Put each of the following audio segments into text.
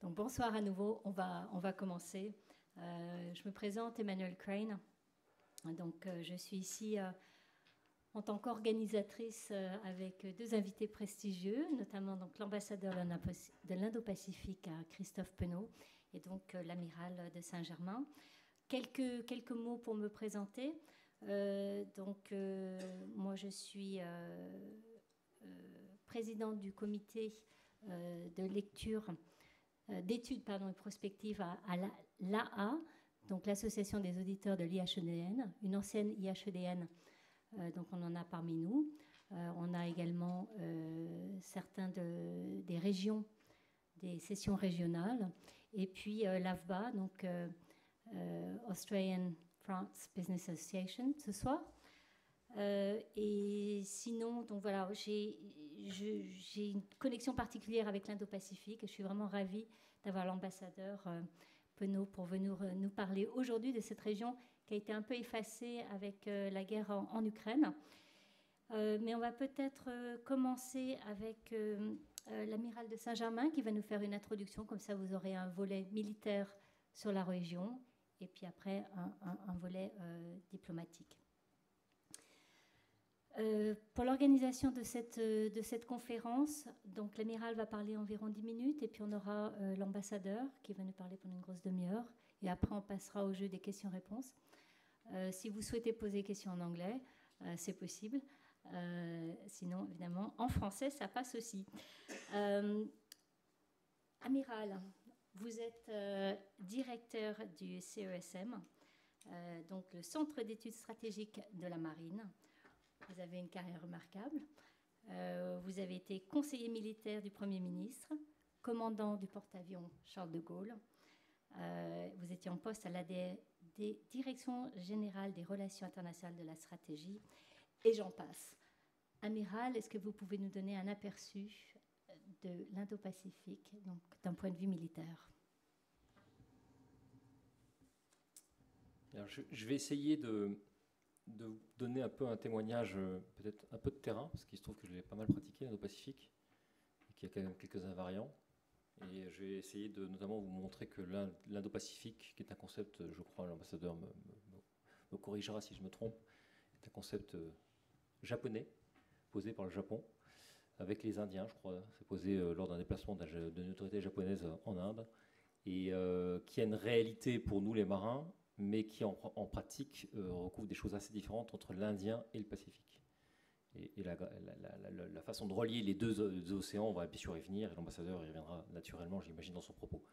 Donc bonsoir à nouveau, on va commencer. Je me présente, Emmanuelle Crane. Donc je suis ici en tant qu'organisatrice avec deux invités prestigieux, notamment donc l'ambassadeur de l'Indo-Pacifique, Christophe Penaud, et donc l'amiral de Saint-Germain. Quelques mots pour me présenter. Moi je suis présidente du comité de lecture d'études et prospectives à l'AA, donc l'Association des auditeurs de l'IHEDN, une ancienne IHEDN, donc on en a parmi nous. On a également certains des régions, des sessions régionales, et puis l'AFBA, donc Australian France Business Association, ce soir. Et sinon, donc voilà, j'ai une connexion particulière avec l'Indo-Pacifique et je suis vraiment ravie d'avoir l'ambassadeur Penaud pour venir nous parler aujourd'hui de cette région qui a été un peu effacée avec la guerre en Ukraine. Mais on va peut-être commencer avec l'amiral de Saint-Germain qui va nous faire une introduction, comme ça vous aurez un volet militaire sur la région et puis après un volet diplomatique. Pour l'organisation de cette conférence, donc l'amiral va parler environ 10 minutes et puis on aura l'ambassadeur qui va nous parler pendant une grosse demi-heure et après on passera au jeu des questions-réponses. Si vous souhaitez poser des questions en anglais, c'est possible. Sinon, évidemment, en français, ça passe aussi. Amiral, vous êtes directeur du CESM, donc le Centre d'études stratégiques de la Marine. Vous avez une carrière remarquable. Vous avez été conseiller militaire du Premier ministre, commandant du porte-avions Charles de Gaulle. Vous étiez en poste à la Direction générale des relations internationales de la stratégie, et j'en passe. Amiral, est-ce que vous pouvez nous donner un aperçu de l'Indo-Pacifique, donc d'un point de vue militaire? Alors, je vais essayer de donner un peu un témoignage, peut-être un peu de terrain, parce qu'il se trouve que je l'ai pas mal pratiqué l'Indo-Pacifique, et qu'il y a quand même quelques invariants. Et je vais essayer de notamment vous montrer que l'Indo-Pacifique, qui est un concept, je crois, l'ambassadeur me corrigera si je me trompe, est un concept japonais, posé par le Japon, avec les Indiens, je crois. C'est posé lors d'un déplacement d'une autorité japonaise en Inde, et qui a une réalité pour nous les marins, mais qui en pratique recouvre des choses assez différentes entre l'Indien et le Pacifique. Et la façon de relier les deux océans, on va bien sûr y venir, et l'ambassadeur y reviendra naturellement, j'imagine, dans son propos.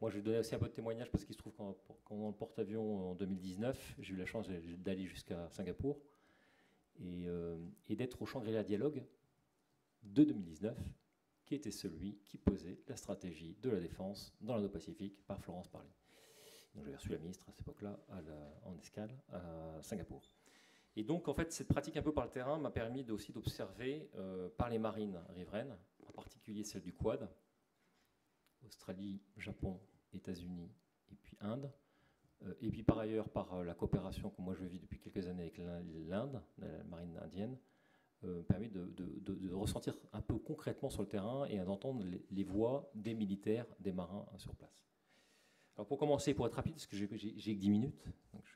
Moi, je vais donner aussi un peu de témoignage, parce qu'il se trouve qu'en dans le porte-avions en 2019, j'ai eu la chance d'aller jusqu'à Singapour, et d'être au Shangri-La Dialogue de 2019, qui était celui qui posait la stratégie de la défense dans l'Indo-Pacifique par Florence Parly. J'avais reçu la ministre à cette époque-là en escale à Singapour. Et donc, en fait, cette pratique un peu par le terrain m'a permis aussi d'observer par les marines riveraines, en particulier celle du Quad, Australie, Japon, États-Unis et puis Inde, et puis par ailleurs par la coopération que moi je vis depuis quelques années avec l'Inde, la marine indienne, permet de ressentir un peu concrètement sur le terrain et d'entendre les voix des militaires, des marins sur place. Alors pour commencer, pour être rapide, parce que j'ai que 10 minutes, donc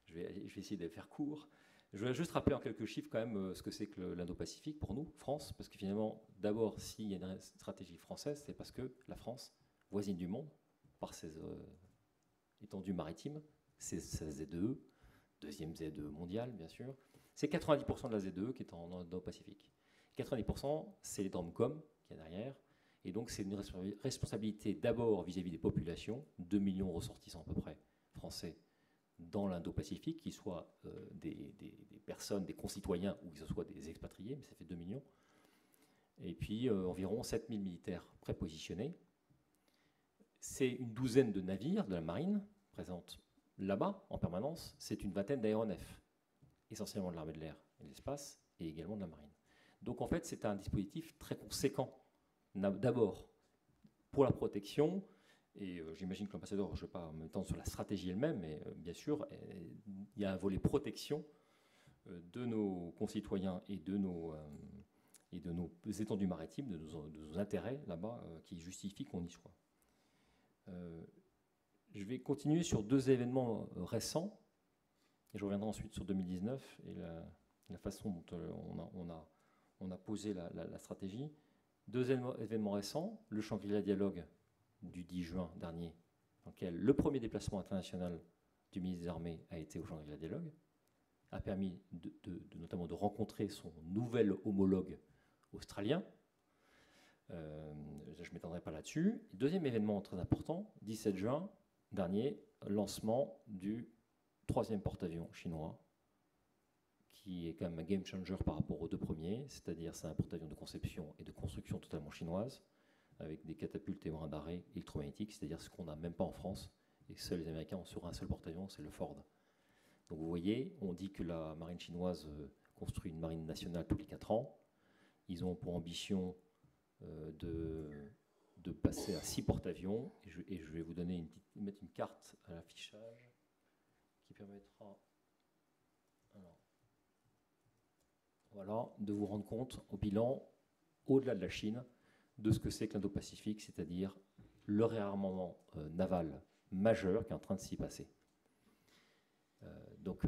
je vais essayer de faire court. Je vais juste rappeler en quelques chiffres quand même ce que c'est que l'Indo-Pacifique pour nous, France, parce que finalement, d'abord, s'il y a une stratégie française, c'est parce que la France, voisine du monde, par ses étendues maritimes, c'est sa ZEE, deuxième ZEE mondiale, bien sûr, c'est 90% de la ZEE qui est en Indo-Pacifique. 90%, c'est les DOMCOM qui est derrière. Et donc, c'est une responsabilité d'abord vis-à-vis des populations, 2 millions de ressortissants à peu près français dans l'Indo-Pacifique, qu'ils soient des personnes, des concitoyens ou qu'ils soient des expatriés, mais ça fait 2 millions. Et puis, environ 7000 militaires prépositionnés. C'est une douzaine de navires de la marine présents là-bas en permanence. C'est une vingtaine d'aéronefs, essentiellement de l'armée de l'air et de l'espace, et également de la marine. Donc, en fait, c'est un dispositif très conséquent. D'abord, pour la protection, et j'imagine que l'ambassadeur, je ne vais pas m'étendre sur la stratégie elle-même, mais bien sûr, il y a un volet protection de nos concitoyens et de nos étendues maritimes, de nos intérêts là-bas, qui justifie qu'on y soit. Je vais continuer sur 2 événements récents, et je reviendrai ensuite sur 2019 et la façon dont on a posé la stratégie. 2 événements récents, le Shangri-La Dialogue du 10 juin dernier, dans lequel le premier déplacement international du ministre des Armées a été au Shangri-La Dialogue, a permis notamment de rencontrer son nouvel homologue australien. Je ne m'étendrai pas là-dessus. Deuxième événement très important, 17 juin dernier, lancement du 3e porte-avions chinois, qui est quand même un game changer par rapport aux 2 premiers, c'est-à-dire c'est un porte-avions de conception et de construction totalement chinoise, avec des catapultes et bras d'arrêt électromagnétiques, c'est-à-dire ce qu'on n'a même pas en France, et seuls les Américains ont sur un seul porte-avions, c'est le Ford. Donc vous voyez, on dit que la marine chinoise construit une marine nationale tous les 4 ans. Ils ont pour ambition de passer à 6 porte-avions, et je vais vous donner mettre une carte à l'affichage qui permettra voilà, de vous rendre compte au bilan, au-delà de la Chine, de ce que c'est que l'Indo-Pacifique, c'est-à-dire le réarmement naval majeur qui est en train de s'y passer. Donc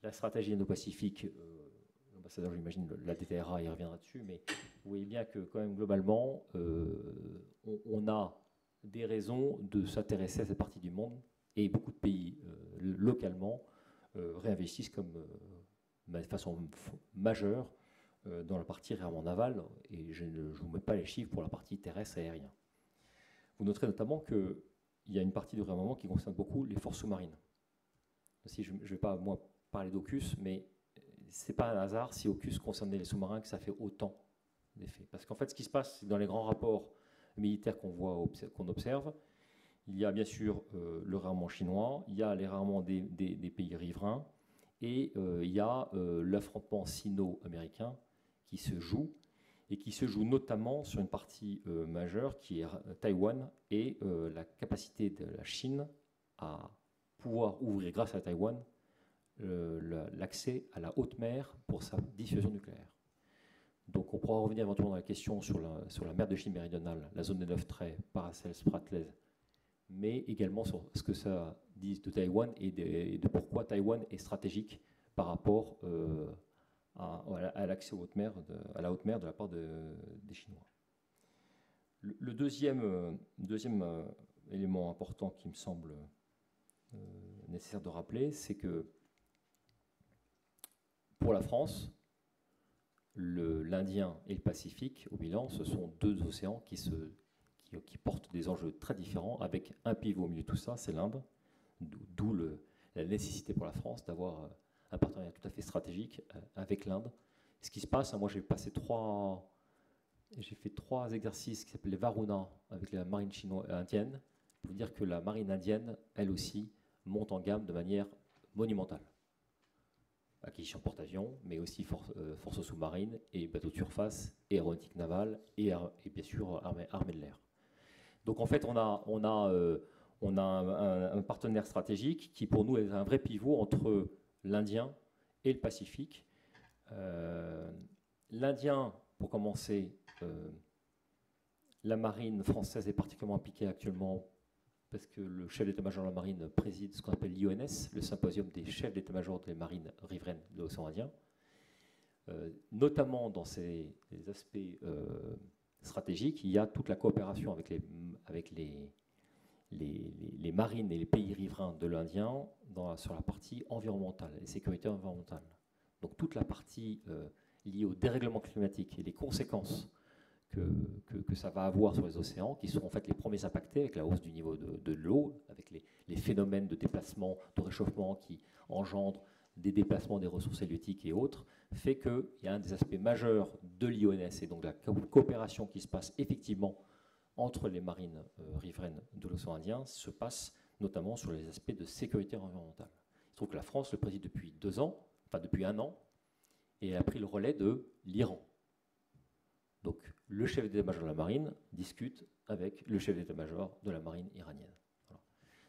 la stratégie Indo-Pacifique, l'ambassadeur, j'imagine, la DTRA, il reviendra dessus, mais vous voyez bien que quand même globalement, on a des raisons de s'intéresser à cette partie du monde, et beaucoup de pays localement réinvestissent de façon majeure dans la partie réarmement naval, et je ne vous mets pas les chiffres pour la partie terrestre et aérienne. Vous noterez notamment qu'il y a une partie du réarmement qui concerne beaucoup les forces sous-marines. Si je ne vais pas, moi, parler d'AUKUS, mais ce n'est pas un hasard si AUKUS concernait les sous-marins que ça fait autant d'effets. Parce qu'en fait, ce qui se passe, c'est que dans les grands rapports militaires qu'on observe, il y a bien sûr le réarmement chinois, il y a les réarmements des pays riverains, et il y a l'affrontement sino-américain qui se joue, et qui se joue notamment sur une partie majeure qui est Taïwan, et la capacité de la Chine à pouvoir ouvrir, grâce à Taïwan, l'accès à la haute mer pour sa dissuasion nucléaire. Donc on pourra revenir éventuellement dans la question sur la mer de Chine méridionale, la zone des 9 traits, Paracels, Spratlys, mais également sur ce que ça dit de Taïwan et de pourquoi Taïwan est stratégique par rapport à l'accès à la haute mer de la part des Chinois. Le deuxième élément important qui me semble nécessaire de rappeler, c'est que pour la France, l'Indien et le Pacifique, au bilan, ce sont 2 océans qui portent des enjeux très différents, avec un pivot au milieu de tout ça, c'est l'Inde, d'où la nécessité pour la France d'avoir un partenariat tout à fait stratégique avec l'Inde. Ce qui se passe, moi j'ai fait 3 exercices qui s'appellent les Varuna avec la marine indienne, pour dire que la marine indienne, elle aussi, monte en gamme de manière monumentale. Acquisition porte-avions, mais aussi forces sous-marines et bateaux de surface, et aéronautique navale, et bien sûr armée de l'air. Donc en fait, on a un partenaire stratégique qui pour nous est un vrai pivot entre l'Indien et le Pacifique. L'Indien, pour commencer, la marine française est particulièrement impliquée actuellement parce que le chef d'état-major de la marine préside ce qu'on appelle l'IONS, le symposium des chefs d'état-major des marines riveraines de l'océan Indien, notamment dans ces aspects stratégiques. Il y a toute la coopération avec les marines et les pays riverains de l'Indien sur la partie environnementale et sécurité environnementale. Donc toute la partie liée au dérèglement climatique et les conséquences que ça va avoir sur les océans, qui seront en fait les premiers impactés avec la hausse du niveau de l'eau, avec les phénomènes de déplacement, de réchauffement qui engendrent des déplacements des ressources halieutiques et autres, fait qu'il y a un des aspects majeurs de l'IONS et donc la coopération qui se passe effectivement entre les marines riveraines de l'océan Indien se passe notamment sur les aspects de sécurité environnementale. Il se trouve que la France le préside depuis 2 ans, enfin depuis 1 an, et elle a pris le relais de l'Iran. Donc le chef d'état-major de la marine discute avec le chef d'état-major de la marine iranienne. Voilà.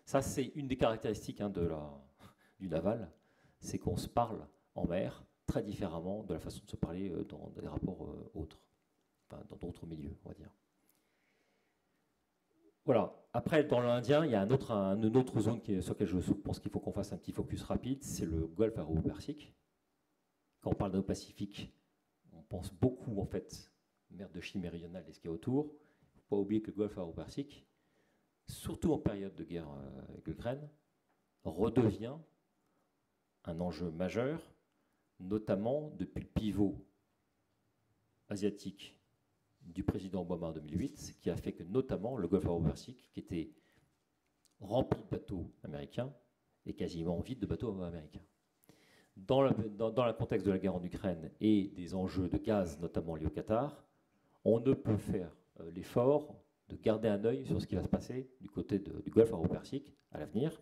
Ça, c'est une des caractéristiques du naval, c'est qu'on se parle en mer très différemment de la façon de se parler dans des rapports autres, enfin, dans d'autres milieux, on va dire. Voilà, Après, dans l'Indien, il y a une autre zone sur laquelle je pense qu'il faut qu'on fasse un petit focus rapide, c'est le golfe arabo-persique. Quand on parle d'Indo-Pacifique, on pense beaucoup, en fait, mer de Chine méridionale et ce qu'il y a autour. Il ne faut pas oublier que le golfe arabo-persique, surtout en période de guerre avec l'Ukraine, redevient un enjeu majeur, notamment depuis le pivot asiatique du président Obama en 2008, qui a fait que notamment le golfe arabo-persique, qui était rempli de bateaux américains, est quasiment vide de bateaux américains. Dans le contexte de la guerre en Ukraine et des enjeux de gaz, notamment liés au Qatar, on ne peut faire l'effort de garder un œil sur ce qui va se passer du côté du golfe arabo-persique à l'avenir,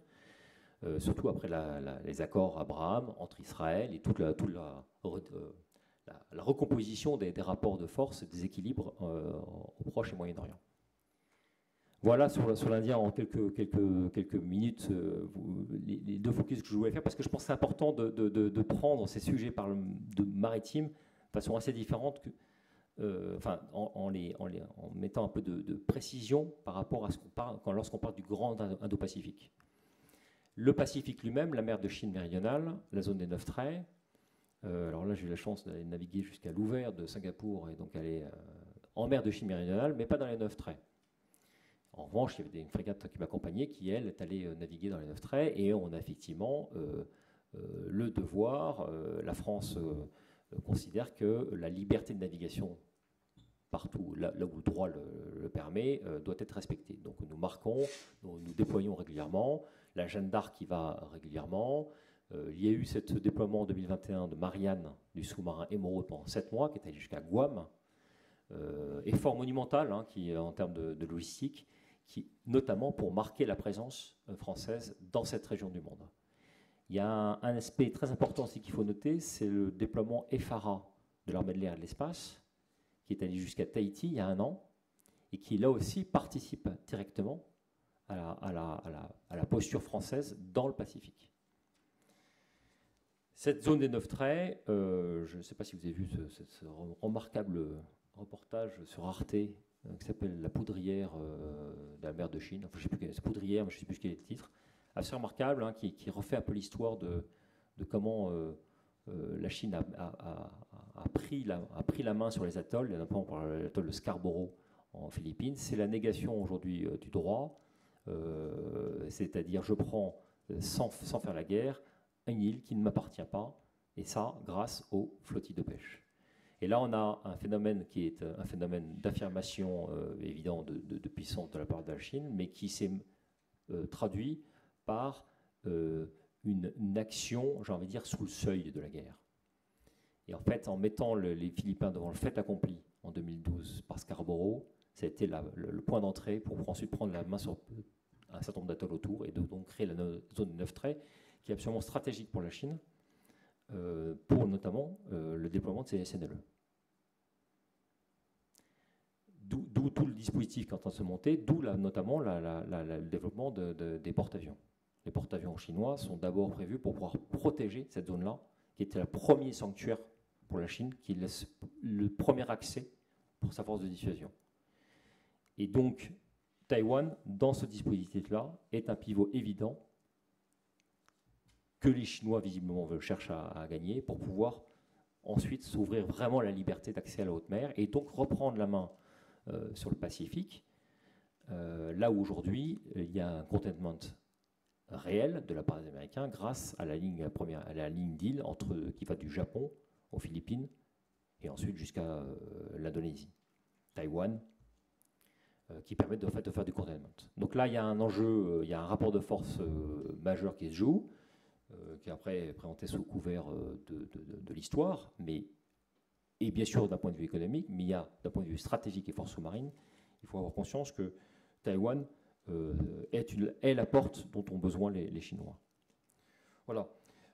surtout après les accords Abraham entre Israël et toute la recomposition des rapports de force et des équilibres au Proche et Moyen-Orient. Voilà sur l'Indien en quelques minutes les deux focus que je voulais faire, parce que je pense que c'est important de prendre ces sujets de maritime de façon assez différente, en mettant un peu de précision par rapport à ce qu'on parle lorsqu'on parle du grand Indo-Pacifique. Le Pacifique lui-même, la mer de Chine méridionale, la zone des 9 traits. Alors là, j'ai eu la chance d'aller naviguer jusqu'à l'ouvert de Singapour et donc aller en mer de Chine méridionale, mais pas dans les 9 traits. En revanche, il y avait une frégate qui m'accompagnait qui, elle, est allée naviguer dans les 9 traits, et on a effectivement le devoir, la France considère que la liberté de navigation partout, là où le droit le permet, doit être respectée. Donc nous marquons, nous déployons régulièrement, la Jeanne d'Arc qui va régulièrement. Il y a eu ce déploiement en 2021 de Marianne, du sous-marin Émeraude, pendant 7 mois, qui est allé jusqu'à Guam. Effort monumental en termes de logistique, notamment pour marquer la présence française dans cette région du monde. Il y a un aspect très important aussi qu'il faut noter, c'est le déploiement EFARA de l'armée de l'air et de l'espace, qui est allé jusqu'à Tahiti il y a 1 an, et qui là aussi participe directement à la posture française dans le Pacifique. Cette zone des 9 traits, je ne sais pas si vous avez vu ce remarquable reportage sur Arte qui s'appelle La poudrière de la mer de Chine. Enfin, je ne sais plus, c'est poudrière, mais je ne sais plus quel est le titre. Assez remarquable, qui refait un peu l'histoire de comment la Chine a pris la main sur les atolls, notamment par l'atoll de Scarborough en Philippines. C'est la négation aujourd'hui du droit, c'est-à-dire je prends, sans faire la guerre, une île qui ne m'appartient pas, et ça grâce aux flottilles de pêche. Et là, on a un phénomène qui est un phénomène d'affirmation évident de puissance de la part de la Chine, mais qui s'est traduit par une action, j'ai envie de dire, sous le seuil de la guerre. Et en fait, en mettant les Philippins devant le fait accompli en 2012 par Scarborough, ça a été le point d'entrée pour ensuite prendre la main sur un certain nombre d'atolls autour et donc créer la zone de 9 traits, qui est absolument stratégique pour la Chine, pour notamment le déploiement de ces SNLE. D'où tout le dispositif qui est en train de se monter, d'où notamment le développement des porte-avions. Les porte-avions chinois sont d'abord prévus pour pouvoir protéger cette zone-là, qui était le premier sanctuaire pour la Chine, qui laisse le premier accès pour sa force de dissuasion. Et donc, Taïwan, dans ce dispositif-là, est un pivot évident que les Chinois, visiblement, cherchent à gagner pour pouvoir ensuite s'ouvrir vraiment la liberté d'accès à la haute mer et donc reprendre la main sur le Pacifique, là où aujourd'hui, il y a un containment réel de la part des Américains grâce à la ligne d'île qui va du Japon aux Philippines et ensuite jusqu'à l'Indonésie, Taïwan, qui permet de faire du containment. Donc là, il y a un enjeu, il y a un rapport de force majeur qui se joue, qui est après présenté sous couvert de l'histoire, et bien sûr d'un point de vue économique, mais il y a d'un point de vue stratégique et force sous-marine, il faut avoir conscience que Taïwan est la porte dont ont besoin les Chinois. Voilà.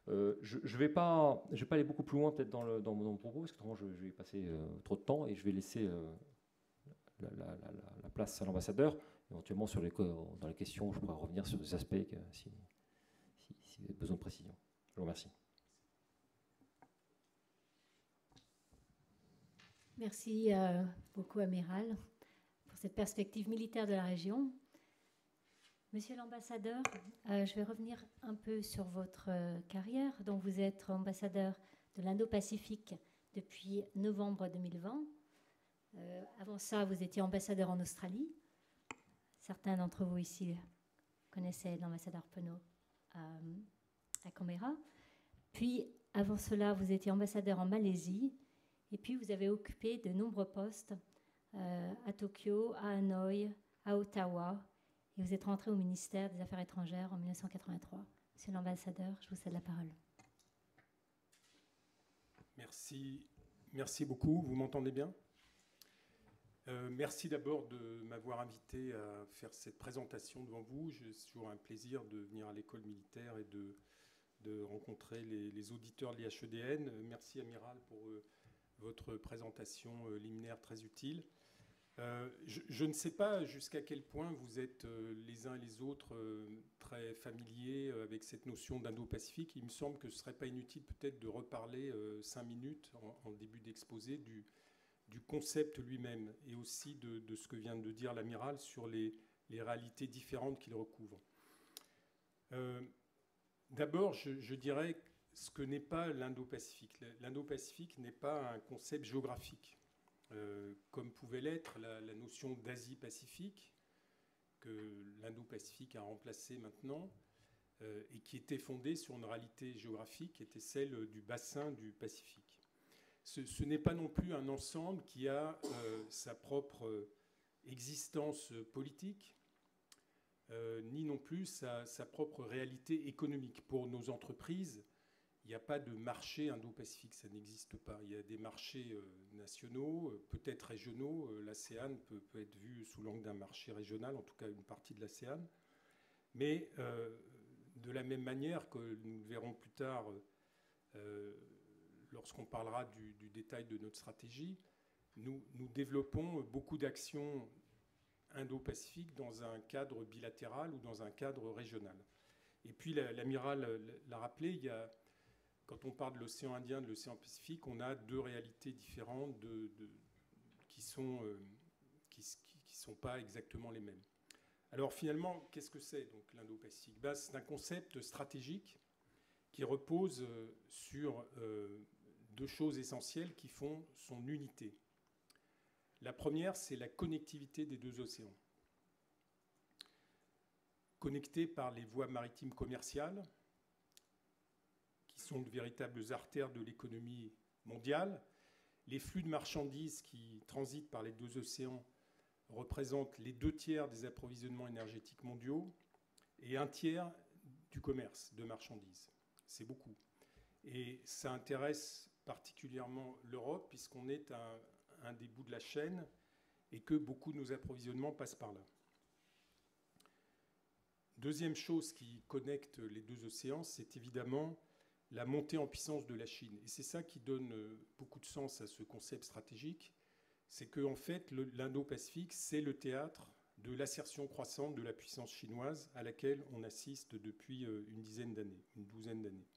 Je ne vais pas aller beaucoup plus loin peut-être dans mon propos, parce que autrement je vais passer trop de temps et je vais laisser la place à l'ambassadeur. Éventuellement, dans les questions, je pourrais revenir sur des aspects si vous avez besoin de précision. Je vous remercie. Merci beaucoup, Amiral, pour cette perspective militaire de la région. Monsieur l'ambassadeur, je vais revenir un peu sur votre carrière. Donc, vous êtes ambassadeur de l'Indo-Pacifique depuis novembre 2020. Avant ça, vous étiez ambassadeur en Australie. Certains d'entre vous ici connaissaient l'ambassadeur Penaud à Canberra. Puis, avant cela, vous étiez ambassadeur en Malaisie. Et puis, vous avez occupé de nombreux postes à Tokyo, à Hanoï, à Ottawa. Et vous êtes rentré au ministère des Affaires étrangères en 1983. Monsieur l'ambassadeur, je vous cède la parole. Merci beaucoup. Vous m'entendez bien ? Merci d'abord de m'avoir invité à faire cette présentation devant vous. C'est toujours un plaisir de venir à l'école militaire et de rencontrer les auditeurs de l'IHEDN. Merci Amiral pour votre présentation liminaire très utile. Je ne sais pas jusqu'à quel point vous êtes les uns et les autres très familiers avec cette notion d'Indo-Pacifique. Il me semble que ce ne serait pas inutile peut-être de reparler 5 minutes en début d'exposé du concept lui-même et aussi de ce que vient de dire l'amiral sur les réalités différentes qu'il recouvre. D'abord, je dirais ce que n'est pas l'Indo-Pacifique. L'Indo-Pacifique n'est pas un concept géographique, comme pouvait l'être la notion d'Asie-Pacifique, que l'Indo-Pacifique a remplacé maintenant, et qui était fondée sur une réalité géographique qui était celle du bassin du Pacifique. Ce n'est pas non plus un ensemble qui a sa propre existence politique, ni non plus sa propre réalité économique. Pour nos entreprises, il n'y a pas de marché indo-pacifique, ça n'existe pas. Il y a des marchés nationaux, peut-être régionaux. L'ASEAN peut être vu sous l'angle d'un marché régional, en tout cas une partie de l'ASEAN. Mais de la même manière que nous le verrons plus tard, lorsqu'on parlera du détail de notre stratégie, nous développons beaucoup d'actions indo-pacifiques dans un cadre bilatéral ou dans un cadre régional. Et puis l'amiral l'a rappelé, quand on parle de l'océan Indien, de l'océan Pacifique, on a deux réalités différentes qui sont pas exactement les mêmes. Alors finalement, qu'est-ce que c'est donc l'Indo-Pacifique ? C'est un concept stratégique qui repose sur deux choses essentielles qui font son unité. La première, c'est la connectivité des deux océans. Connectés par les voies maritimes commerciales, qui sont de véritables artères de l'économie mondiale. Les flux de marchandises qui transitent par les deux océans représentent les 2/3 des approvisionnements énergétiques mondiaux et 1/3 du commerce de marchandises. C'est beaucoup. Et ça intéresse particulièrement l'Europe, puisqu'on est à un des bouts de la chaîne et que beaucoup de nos approvisionnements passent par là. Deuxième chose qui connecte les deux océans, c'est évidemment la montée en puissance de la Chine. Et c'est ça qui donne beaucoup de sens à ce concept stratégique. C'est qu'en fait, l'Indo-Pacifique, c'est le théâtre de l'assertion croissante de la puissance chinoise à laquelle on assiste depuis une douzaine d'années.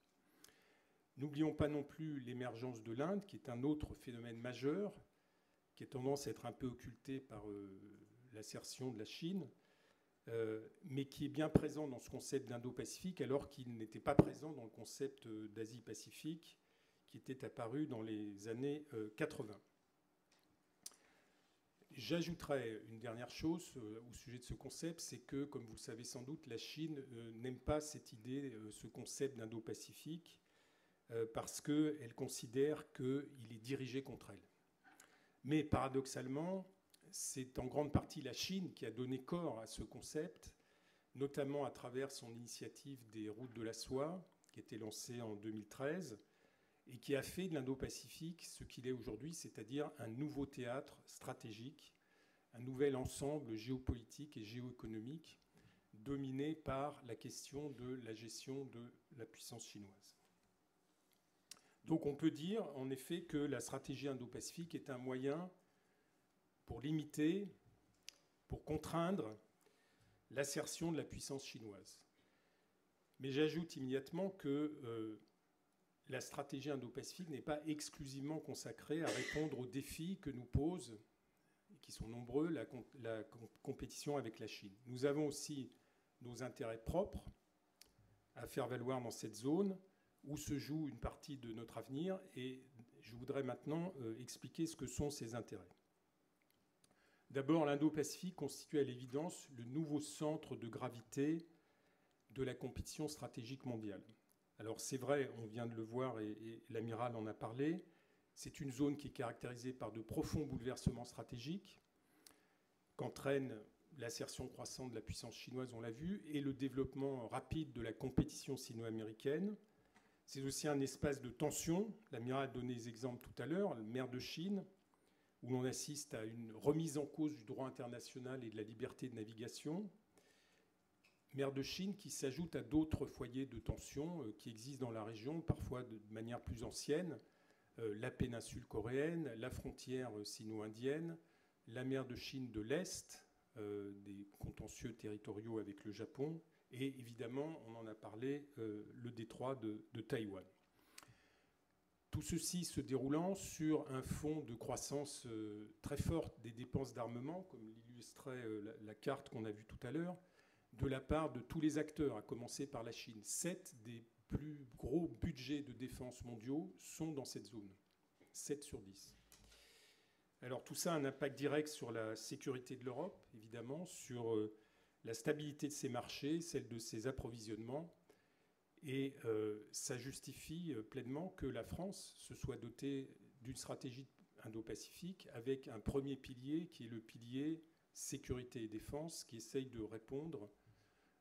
N'oublions pas non plus l'émergence de l'Inde, qui est un autre phénomène majeur, qui a tendance à être un peu occulté par l'assertion de la Chine, mais qui est bien présent dans ce concept d'Indo-Pacifique, alors qu'il n'était pas présent dans le concept d'Asie-Pacifique, qui était apparu dans les années 80. J'ajouterais une dernière chose au sujet de ce concept, c'est que, comme vous le savez sans doute, la Chine n'aime pas cette idée, ce concept d'Indo-Pacifique, parce qu'elle considère qu'il est dirigé contre elle. Mais paradoxalement, c'est en grande partie la Chine qui a donné corps à ce concept, notamment à travers son initiative des routes de la soie, qui a été lancée en 2013, et qui a fait de l'Indo-Pacifique ce qu'il est aujourd'hui, c'est-à-dire un nouveau théâtre stratégique, un nouvel ensemble géopolitique et géoéconomique dominé par la question de la gestion de la puissance chinoise. Donc on peut dire en effet que la stratégie Indo-Pacifique est un moyen pour limiter, pour contraindre l'assertion de la puissance chinoise. Mais j'ajoute immédiatement que la stratégie Indo-Pacifique n'est pas exclusivement consacrée à répondre aux défis que nous pose, et qui sont nombreux, la compétition avec la Chine. Nous avons aussi nos intérêts propres à faire valoir dans cette zone où se joue une partie de notre avenir. Et je voudrais maintenant expliquer ce que sont ces intérêts. D'abord, l'Indo-Pacifique constitue à l'évidence le nouveau centre de gravité de la compétition stratégique mondiale. Alors c'est vrai, on vient de le voir et l'amiral en a parlé, c'est une zone qui est caractérisée par de profonds bouleversements stratégiques qu'entraîne l'assertion croissante de la puissance chinoise, on l'a vu, et le développement rapide de la compétition sino-américaine. C'est aussi un espace de tension. L'amiral a donné des exemples tout à l'heure, la mer de Chine, où l'on assiste à une remise en cause du droit international et de la liberté de navigation. Mer de Chine qui s'ajoute à d'autres foyers de tension qui existent dans la région, parfois de manière plus ancienne. La péninsule coréenne, la frontière sino-indienne, la mer de Chine de l'Est, des contentieux territoriaux avec le Japon, et évidemment, on en a parlé, le détroit de Taïwan. Tout ceci se déroulant sur un fond de croissance très forte des dépenses d'armement, comme l'illustrait la carte qu'on a vue tout à l'heure, de la part de tous les acteurs, à commencer par la Chine. 7 des plus gros budgets de défense mondiaux sont dans cette zone. 7 sur 10. Alors tout ça a un impact direct sur la sécurité de l'Europe, évidemment, sur la stabilité de ses marchés, celle de ses approvisionnements. Et ça justifie pleinement que la France se soit dotée d'une stratégie indo-pacifique avec un premier pilier qui est le pilier sécurité et défense, qui essaye de répondre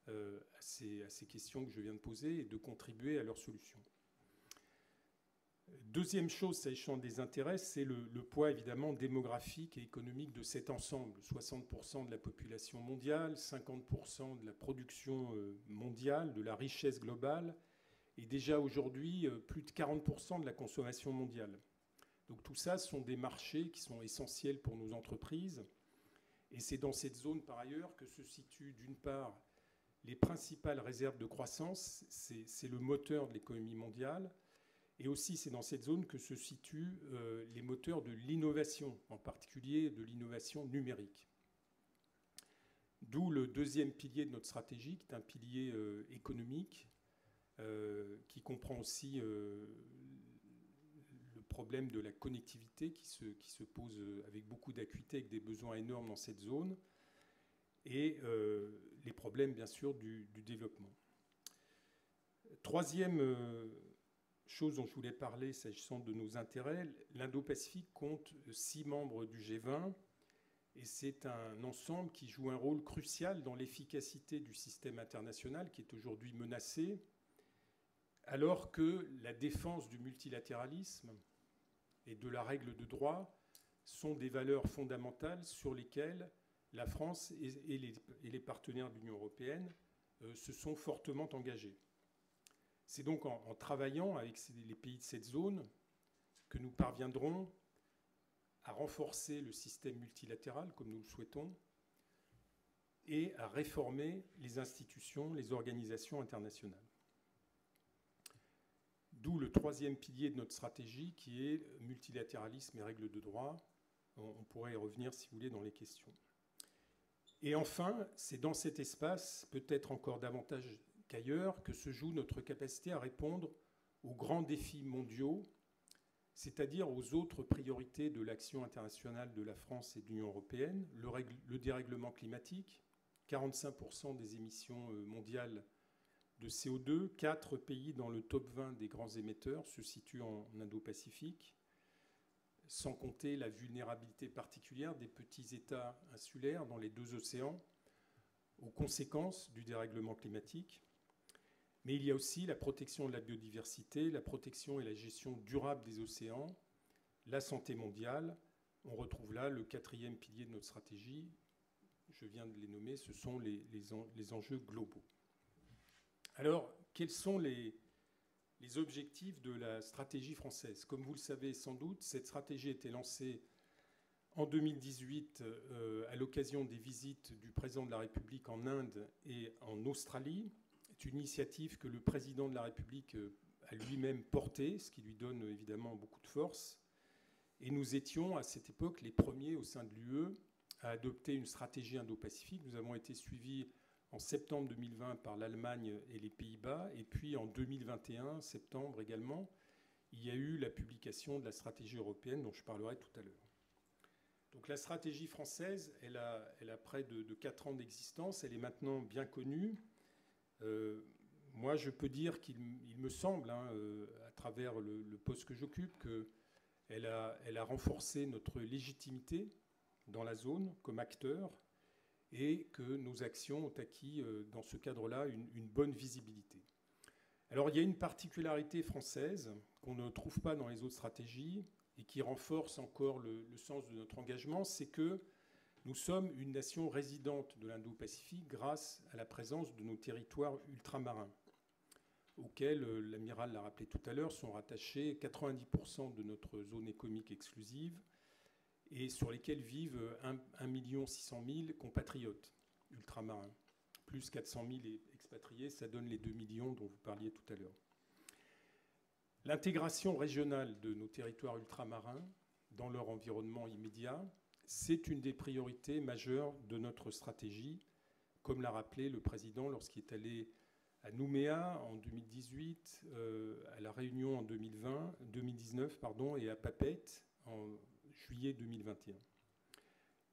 à ces questions que je viens de poser et de contribuer à leur solution. Deuxième chose, s'agissant des intérêts, c'est le poids évidemment démographique et économique de cet ensemble. 60% de la population mondiale, 50% de la production mondiale, de la richesse globale, et déjà aujourd'hui plus de 40% de la consommation mondiale. Donc tout ça sont des marchés qui sont essentiels pour nos entreprises. Et c'est dans cette zone par ailleurs que se situent d'une part les principales réserves de croissance, c'est le moteur de l'économie mondiale. Et aussi, c'est dans cette zone que se situent les moteurs de l'innovation, en particulier de l'innovation numérique. D'où le deuxième pilier de notre stratégie, qui est un pilier économique, qui comprend aussi le problème de la connectivité qui se pose avec beaucoup d'acuité, avec des besoins énormes dans cette zone, et les problèmes, bien sûr, du développement. Troisième chose dont je voulais parler s'agissant de nos intérêts, l'Indo-Pacifique compte 6 membres du G20 et c'est un ensemble qui joue un rôle crucial dans l'efficacité du système international qui est aujourd'hui menacé, alors que la défense du multilatéralisme et de la règle de droit sont des valeurs fondamentales sur lesquelles la France et les partenaires de l'Union européenne se sont fortement engagés. C'est donc en travaillant avec les pays de cette zone que nous parviendrons à renforcer le système multilatéral, comme nous le souhaitons, et à réformer les institutions, les organisations internationales. D'où le troisième pilier de notre stratégie, qui est multilatéralisme et règles de droit. On pourrait y revenir, si vous voulez, dans les questions. Et enfin, c'est dans cet espace, peut-être encore davantage qu'ailleurs, que se joue notre capacité à répondre aux grands défis mondiaux, c'est-à-dire aux autres priorités de l'action internationale de la France et de l'Union européenne, le dérèglement climatique, 45% des émissions mondiales de CO2, 4 pays dans le top 20 des grands émetteurs se situent en Indo-Pacifique, sans compter la vulnérabilité particulière des petits États insulaires dans les 2 océans aux conséquences du dérèglement climatique. Mais il y a aussi la protection de la biodiversité, la protection et la gestion durable des océans, la santé mondiale. On retrouve là le 4e pilier de notre stratégie. Je viens de les nommer, ce sont les enjeux globaux. Alors, quels sont les objectifs de la stratégie française? Comme vous le savez sans doute, cette stratégie a été lancée en 2018 à l'occasion des visites du président de la République en Inde et en Australie. C'est une initiative que le président de la République a lui-même portée, ce qui lui donne évidemment beaucoup de force. Et nous étions à cette époque les premiers au sein de l'UE à adopter une stratégie indo-pacifique. Nous avons été suivis en septembre 2020 par l'Allemagne et les Pays-Bas, et puis en 2021, septembre également, il y a eu la publication de la stratégie européenne dont je parlerai tout à l'heure. Donc la stratégie française, elle a près de 4 ans d'existence, elle est maintenant bien connue. Moi, je peux dire qu'il me semble, à travers le poste que j'occupe, qu'elle a renforcé notre légitimité dans la zone comme acteur et que nos actions ont acquis, dans ce cadre-là, une bonne visibilité. Alors, il y a une particularité française qu'on ne trouve pas dans les autres stratégies et qui renforce encore le sens de notre engagement, c'est que nous sommes une nation résidente de l'Indo-Pacifique grâce à la présence de nos territoires ultramarins, auxquels, l'amiral l'a rappelé tout à l'heure, sont rattachés 90% de notre zone économique exclusive et sur lesquels vivent 1 600 000 compatriotes ultramarins, plus 400 000 expatriés, ça donne les 2 millions dont vous parliez tout à l'heure. L'intégration régionale de nos territoires ultramarins dans leur environnement immédiat, c'est une des priorités majeures de notre stratégie, comme l'a rappelé le président lorsqu'il est allé à Nouméa en 2018, à La Réunion en 2019 et à Papeete en juillet 2021.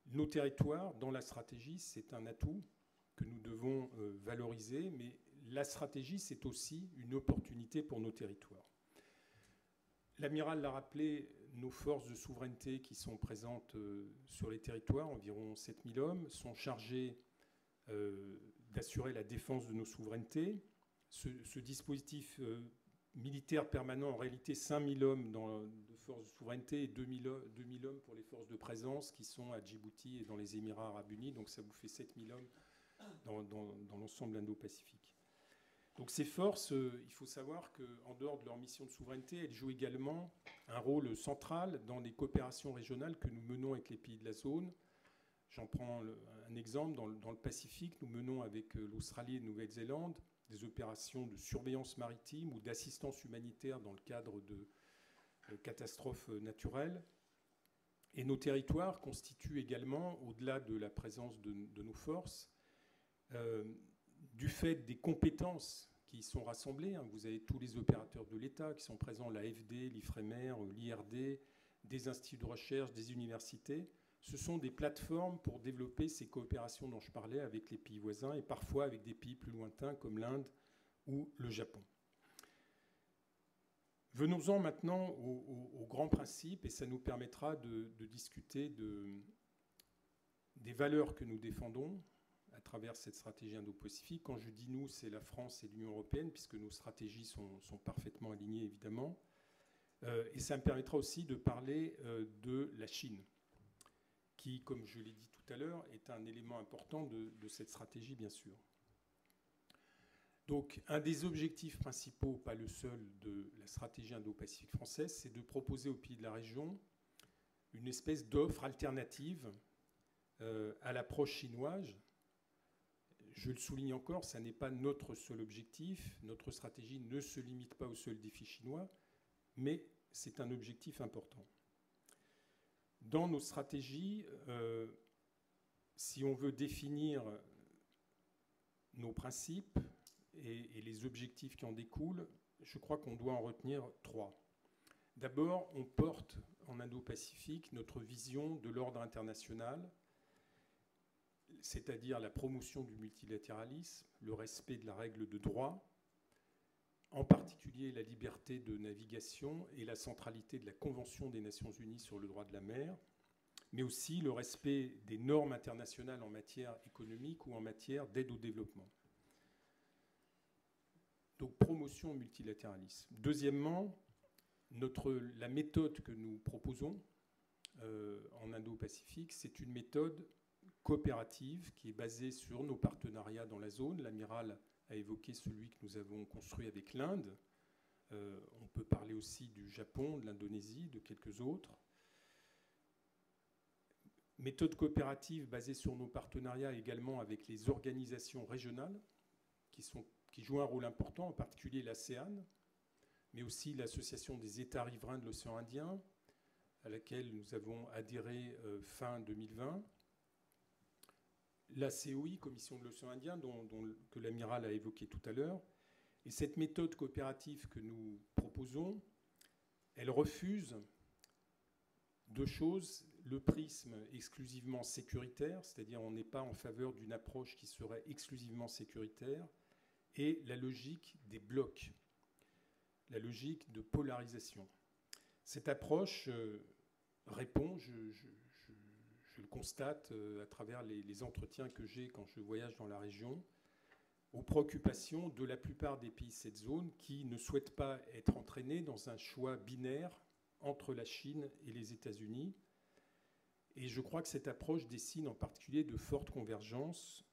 Nos territoires, dans la stratégie, c'est un atout que nous devons valoriser, mais la stratégie, c'est aussi une opportunité pour nos territoires. L'amiral l'a rappelé, nos forces de souveraineté qui sont présentes sur les territoires, environ 7000 hommes, sont chargés d'assurer la défense de nos souverainetés. Ce dispositif militaire permanent, en réalité 5000 hommes de forces de souveraineté et 2000 hommes pour les forces de présence qui sont à Djibouti et dans les Émirats arabes unis. Donc ça vous fait 7000 hommes dans l'ensemble indo-pacifique. Donc ces forces, il faut savoir qu'en dehors de leur mission de souveraineté, elles jouent également un rôle central dans les coopérations régionales que nous menons avec les pays de la zone. J'en prends un exemple. Dans le Pacifique, nous menons avec l'Australie et la Nouvelle-Zélande des opérations de surveillance maritime ou d'assistance humanitaire dans le cadre de catastrophes naturelles. Et nos territoires constituent également, au-delà de la présence de nos forces, du fait des compétences qui y sont rassemblées, vous avez tous les opérateurs de l'État qui sont présents, l'AFD, l'IFREMER, l'IRD, des instituts de recherche, des universités. Ce sont des plateformes pour développer ces coopérations dont je parlais avec les pays voisins et parfois avec des pays plus lointains comme l'Inde ou le Japon. Venons-en maintenant aux grands principes et ça nous permettra de discuter des valeurs que nous défendons à travers cette stratégie indo-pacifique. Quand je dis nous, c'est la France et l'Union européenne, puisque nos stratégies sont parfaitement alignées, évidemment. Et ça me permettra aussi de parler de la Chine, qui, comme je l'ai dit tout à l'heure, est un élément important de cette stratégie, bien sûr. Donc, un des objectifs principaux, pas le seul, de la stratégie indo-pacifique française, c'est de proposer aux pays de la région une espèce d'offre alternative à l'approche chinoise. Je le souligne encore, ça n'est pas notre seul objectif. Notre stratégie ne se limite pas au seul défi chinois, mais c'est un objectif important. Dans nos stratégies, si on veut définir nos principes et les objectifs qui en découlent, je crois qu'on doit en retenir 3. D'abord, on porte en Indo-Pacifique notre vision de l'ordre international, c'est-à-dire la promotion du multilatéralisme, le respect de la règle de droit, en particulier la liberté de navigation et la centralité de la Convention des Nations Unies sur le droit de la mer, mais aussi le respect des normes internationales en matière économique ou en matière d'aide au développement. Donc, promotion au multilatéralisme. Deuxièmement, la méthode que nous proposons en Indo-Pacifique, c'est une méthode coopérative qui est basée sur nos partenariats dans la zone. L'amiral a évoqué celui que nous avons construit avec l'Inde. On peut parler aussi du Japon, de l'Indonésie, de quelques autres. Méthode coopérative basée sur nos partenariats également avec les organisations régionales qui jouent un rôle important, en particulier l'ASEAN, mais aussi l'Association des États riverains de l'océan Indien, à laquelle nous avons adhéré fin 2020. la COI, Commission de l'océan Indien, que l'amiral a évoqué tout à l'heure. Et cette méthode coopérative que nous proposons, elle refuse deux choses. Le prisme exclusivement sécuritaire, c'est-à-dire on n'est pas en faveur d'une approche qui serait exclusivement sécuritaire, et la logique des blocs, la logique de polarisation. Cette approche répond, je le constate à travers les entretiens que j'ai quand je voyage dans la région, aux préoccupations de la plupart des pays de cette zone qui ne souhaitent pas être entraînés dans un choix binaire entre la Chine et les États-Unis. Et je crois que cette approche dessine en particulier de fortes convergences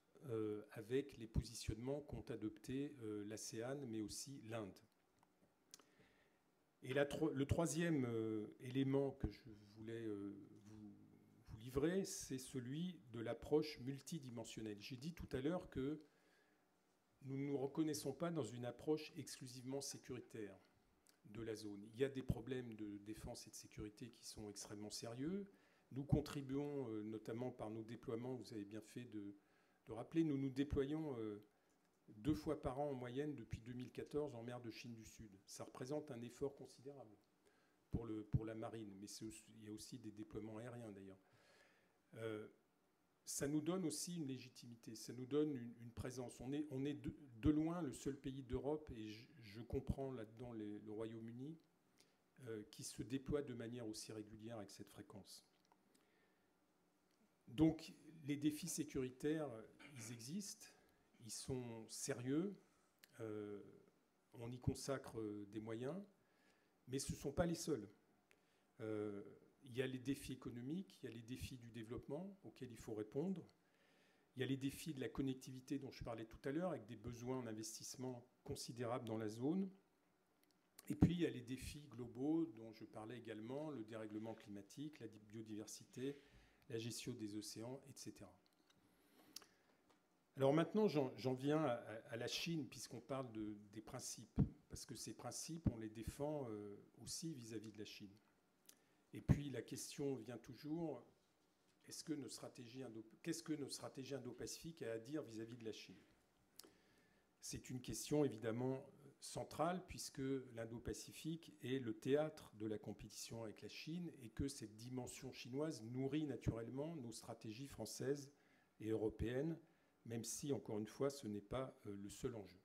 avec les positionnements qu'ont adoptés l'ASEAN, mais aussi l'Inde. Et le troisième élément que je voulais vous livrer, c'est celui de l'approche multidimensionnelle. J'ai dit tout à l'heure que nous ne nous reconnaissons pas dans une approche exclusivement sécuritaire de la zone. Il y a des problèmes de défense et de sécurité qui sont extrêmement sérieux. Nous contribuons, notamment par nos déploiements, vous avez bien fait de rappeler, nous déployons 2 fois par an en moyenne depuis 2014 en mer de Chine du Sud. Ça représente un effort considérable pour la marine, mais il y a aussi des déploiements aériens d'ailleurs. Ça nous donne aussi une légitimité, ça nous donne une présence. On est de loin le seul pays d'Europe, et je comprends là-dedans le Royaume-Uni, qui se déploie de manière aussi régulière avec cette fréquence. Donc les défis sécuritaires, ils existent, ils sont sérieux, on y consacre des moyens, mais ce ne sont pas les seuls. Il y a les défis économiques, il y a les défis du développement auxquels il faut répondre. Il y a les défis de la connectivité dont je parlais tout à l'heure, avec des besoins en investissement considérables dans la zone. Et puis il y a les défis globaux dont je parlais également, le dérèglement climatique, la biodiversité, la gestion des océans, etc. Alors maintenant, j'en viens à la Chine, puisqu'on parle des principes, parce que ces principes, on les défend aussi vis-à-vis de la Chine. Et puis la question vient toujours, qu'est-ce que notre stratégie Indo-Pacifique a à dire vis-à-vis de la Chine? C'est une question évidemment centrale, puisque l'Indo-Pacifique est le théâtre de la compétition avec la Chine, et que cette dimension chinoise nourrit naturellement nos stratégies françaises et européennes, même si, encore une fois, ce n'est pas le seul enjeu.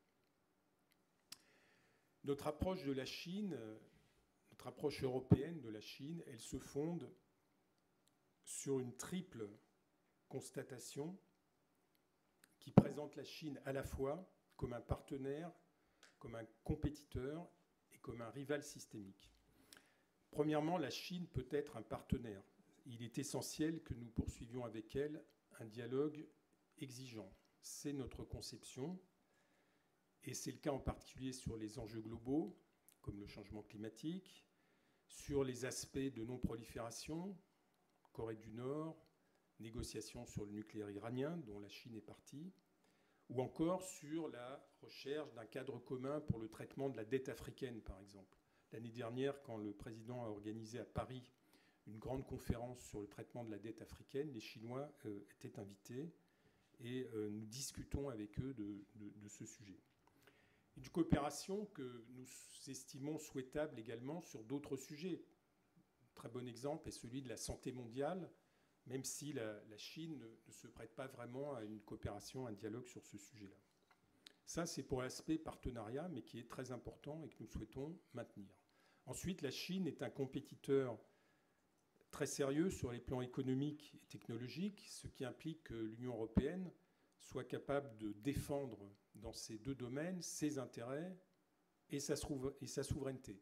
Notre approche de la Chine, notre approche européenne de la Chine, elle se fonde sur une triple constatation qui présente la Chine à la fois comme un partenaire, comme un compétiteur et comme un rival systémique. Premièrement, la Chine peut être un partenaire. Il est essentiel que nous poursuivions avec elle un dialogue exigeant. C'est notre conception, et c'est le cas en particulier sur les enjeux globaux, comme le changement climatique, sur les aspects de non-prolifération, Corée du Nord, négociations sur le nucléaire iranien, dont la Chine est partie, ou encore sur la recherche d'un cadre commun pour le traitement de la dette africaine, par exemple. L'année dernière, quand le président a organisé à Paris une grande conférence sur le traitement de la dette africaine, les Chinois étaient invités, et nous discutons avec eux de ce sujet. Une coopération que nous estimons souhaitable également sur d'autres sujets. Un très bon exemple est celui de la santé mondiale, même si la Chine ne se prête pas vraiment à une coopération, un dialogue sur ce sujet-là. Ça, c'est pour l'aspect partenariat, mais qui est très important et que nous souhaitons maintenir. Ensuite, la Chine est un compétiteur très sérieux sur les plans économiques et technologiques, ce qui implique que l'Union européenne soit capable de défendre dans ces deux domaines ses intérêts et sa souveraineté.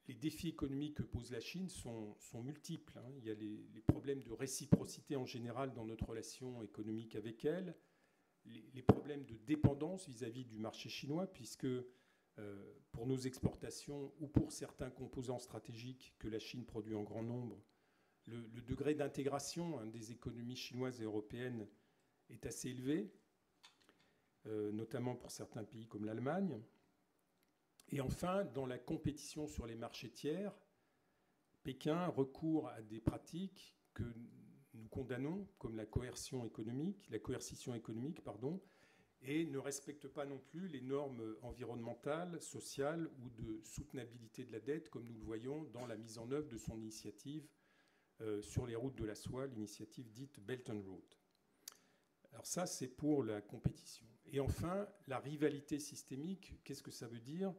Les défis économiques que pose la Chine sont multiples. Il y a les problèmes de réciprocité en général dans notre relation économique avec elle, les problèmes de dépendance vis-à-vis du marché chinois, puisque pour nos exportations ou pour certains composants stratégiques que la Chine produit en grand nombre, le degré d'intégration des économies chinoises et européennes est assez élevé, notamment pour certains pays comme l'Allemagne. Et enfin, dans la compétition sur les marchés tiers, Pékin recourt à des pratiques que nous condamnons, comme la coercition économique, et ne respecte pas non plus les normes environnementales, sociales ou de soutenabilité de la dette, comme nous le voyons dans la mise en œuvre de son initiative sur les routes de la soie, l'initiative dite Belt and Road. Alors ça, c'est pour la compétition. Et enfin, la rivalité systémique, qu'est-ce que ça veut dire ?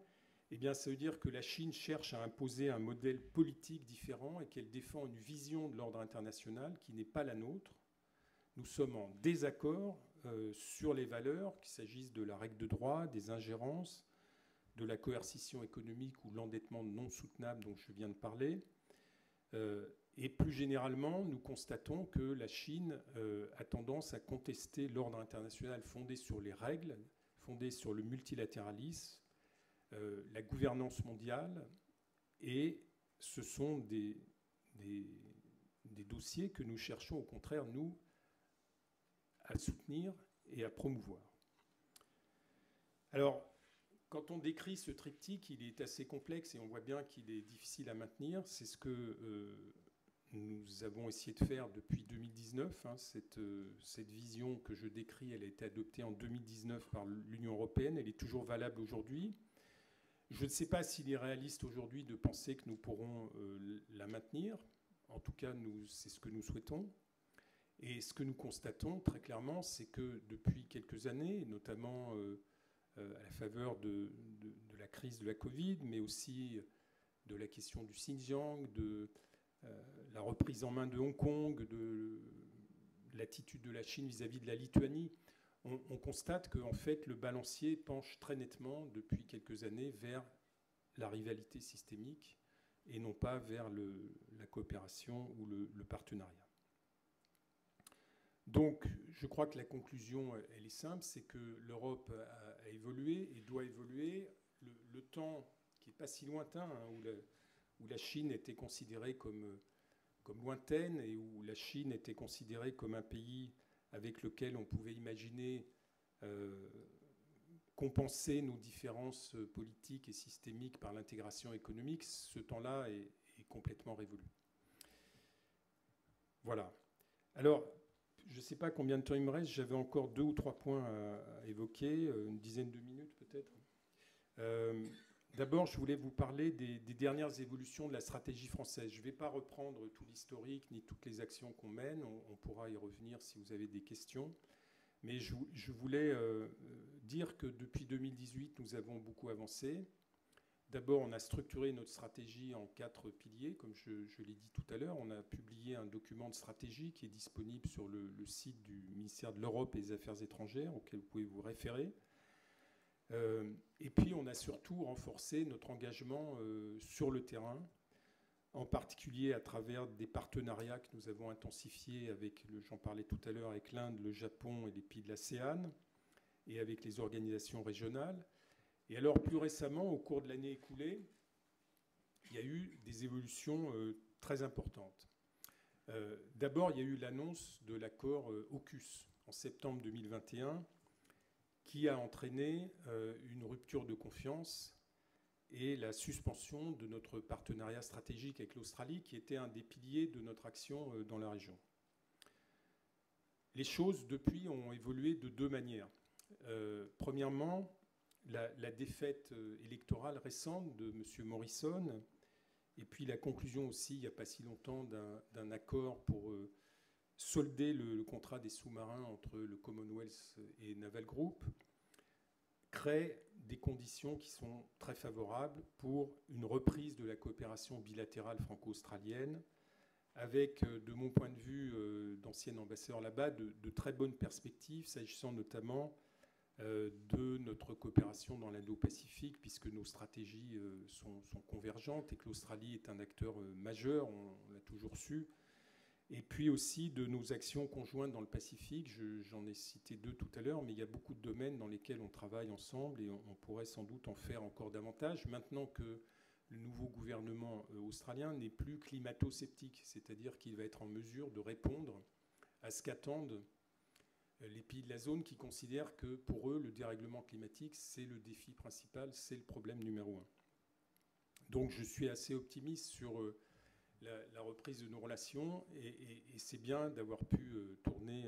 Eh bien, ça veut dire que la Chine cherche à imposer un modèle politique différent et qu'elle défend une vision de l'ordre international qui n'est pas la nôtre. Nous sommes en désaccord sur les valeurs, qu'il s'agisse de la règle de droit, des ingérences, de la coercition économique ou l'endettement non soutenable dont je viens de parler. Et plus généralement, nous constatons que la Chine a tendance à contester l'ordre international fondé sur les règles, fondé sur le multilatéralisme, la gouvernance mondiale, et ce sont des dossiers que nous cherchons au contraire, nous, à soutenir et à promouvoir. Alors, quand on décrit ce triptyque, il est assez complexe et on voit bien qu'il est difficile à maintenir. C'est ce que nous avons essayé de faire depuis 2019. Cette vision que je décris, elle a été adoptée en 2019 par l'Union européenne. Elle est toujours valable aujourd'hui. Je ne sais pas s'il est réaliste aujourd'hui de penser que nous pourrons la maintenir. En tout cas, c'est ce que nous souhaitons. Et ce que nous constatons très clairement, c'est que depuis quelques années, notamment à la faveur de la crise de la Covid, mais aussi de la question du Xinjiang, de la reprise en main de Hong Kong, de l'attitude de la Chine vis-à-vis de la Lituanie, on constate qu'en fait, le balancier penche très nettement depuis quelques années vers la rivalité systémique et non pas vers la coopération ou le partenariat. Donc, je crois que la conclusion, elle est simple, c'est que l'Europe a évolué et doit évoluer. Le temps qui n'est pas si lointain, où la Chine était considérée comme lointaine et où la Chine était considérée comme un pays avec lequel on pouvait imaginer compenser nos différences politiques et systémiques par l'intégration économique, ce temps-là est complètement révolu. Voilà. Alors, je ne sais pas combien de temps il me reste. J'avais encore 2 ou 3 points à évoquer, une dizaine de minutes peut-être. D'abord, je voulais vous parler des dernières évolutions de la stratégie française. Je ne vais pas reprendre tout l'historique ni toutes les actions qu'on mène. On pourra y revenir si vous avez des questions. Mais je voulais dire que depuis 2018, nous avons beaucoup avancé. D'abord, on a structuré notre stratégie en 4 piliers, comme je l'ai dit tout à l'heure. On a publié un document de stratégie qui est disponible sur le site du ministère de l'Europe et des Affaires étrangères, auquel vous pouvez vous référer. Et puis, on a surtout renforcé notre engagement sur le terrain, en particulier à travers des partenariats que nous avons intensifiés avec, j'en parlais tout à l'heure, avec l'Inde, le Japon et les pays de l'ASEAN, et avec les organisations régionales. Et alors, plus récemment, au cours de l'année écoulée, il y a eu des évolutions très importantes. D'abord, il y a eu l'annonce de l'accord AUKUS en septembre 2021, qui a entraîné une rupture de confiance et la suspension de notre partenariat stratégique avec l'Australie, qui était un des piliers de notre action dans la région. Les choses, depuis, ont évolué de 2 manières. Premièrement, la défaite électorale récente de M. Morrison, et puis la conclusion aussi, il n'y a pas si longtemps, d'un accord pour solder le contrat des sous-marins entre le Commonwealth et Naval Group, crée des conditions qui sont très favorables pour une reprise de la coopération bilatérale franco-australienne, avec, de mon point de vue d'ancien ambassadeur là-bas, de très bonnes perspectives, s'agissant notamment de notre coopération dans l'Indo-Pacifique, puisque nos stratégies sont convergentes et que l'Australie est un acteur majeur, on l'a toujours su, et puis aussi de nos actions conjointes dans le Pacifique. J'en ai cité 2 tout à l'heure, mais il y a beaucoup de domaines dans lesquels on travaille ensemble et on pourrait sans doute en faire encore davantage, maintenant que le nouveau gouvernement australien n'est plus climato-sceptique, c'est-à-dire qu'il va être en mesure de répondre à ce qu'attendent les pays de la zone qui considèrent que pour eux, le dérèglement climatique, c'est le défi principal, c'est le problème numéro 1. Donc je suis assez optimiste sur la reprise de nos relations, et c'est bien d'avoir pu tourner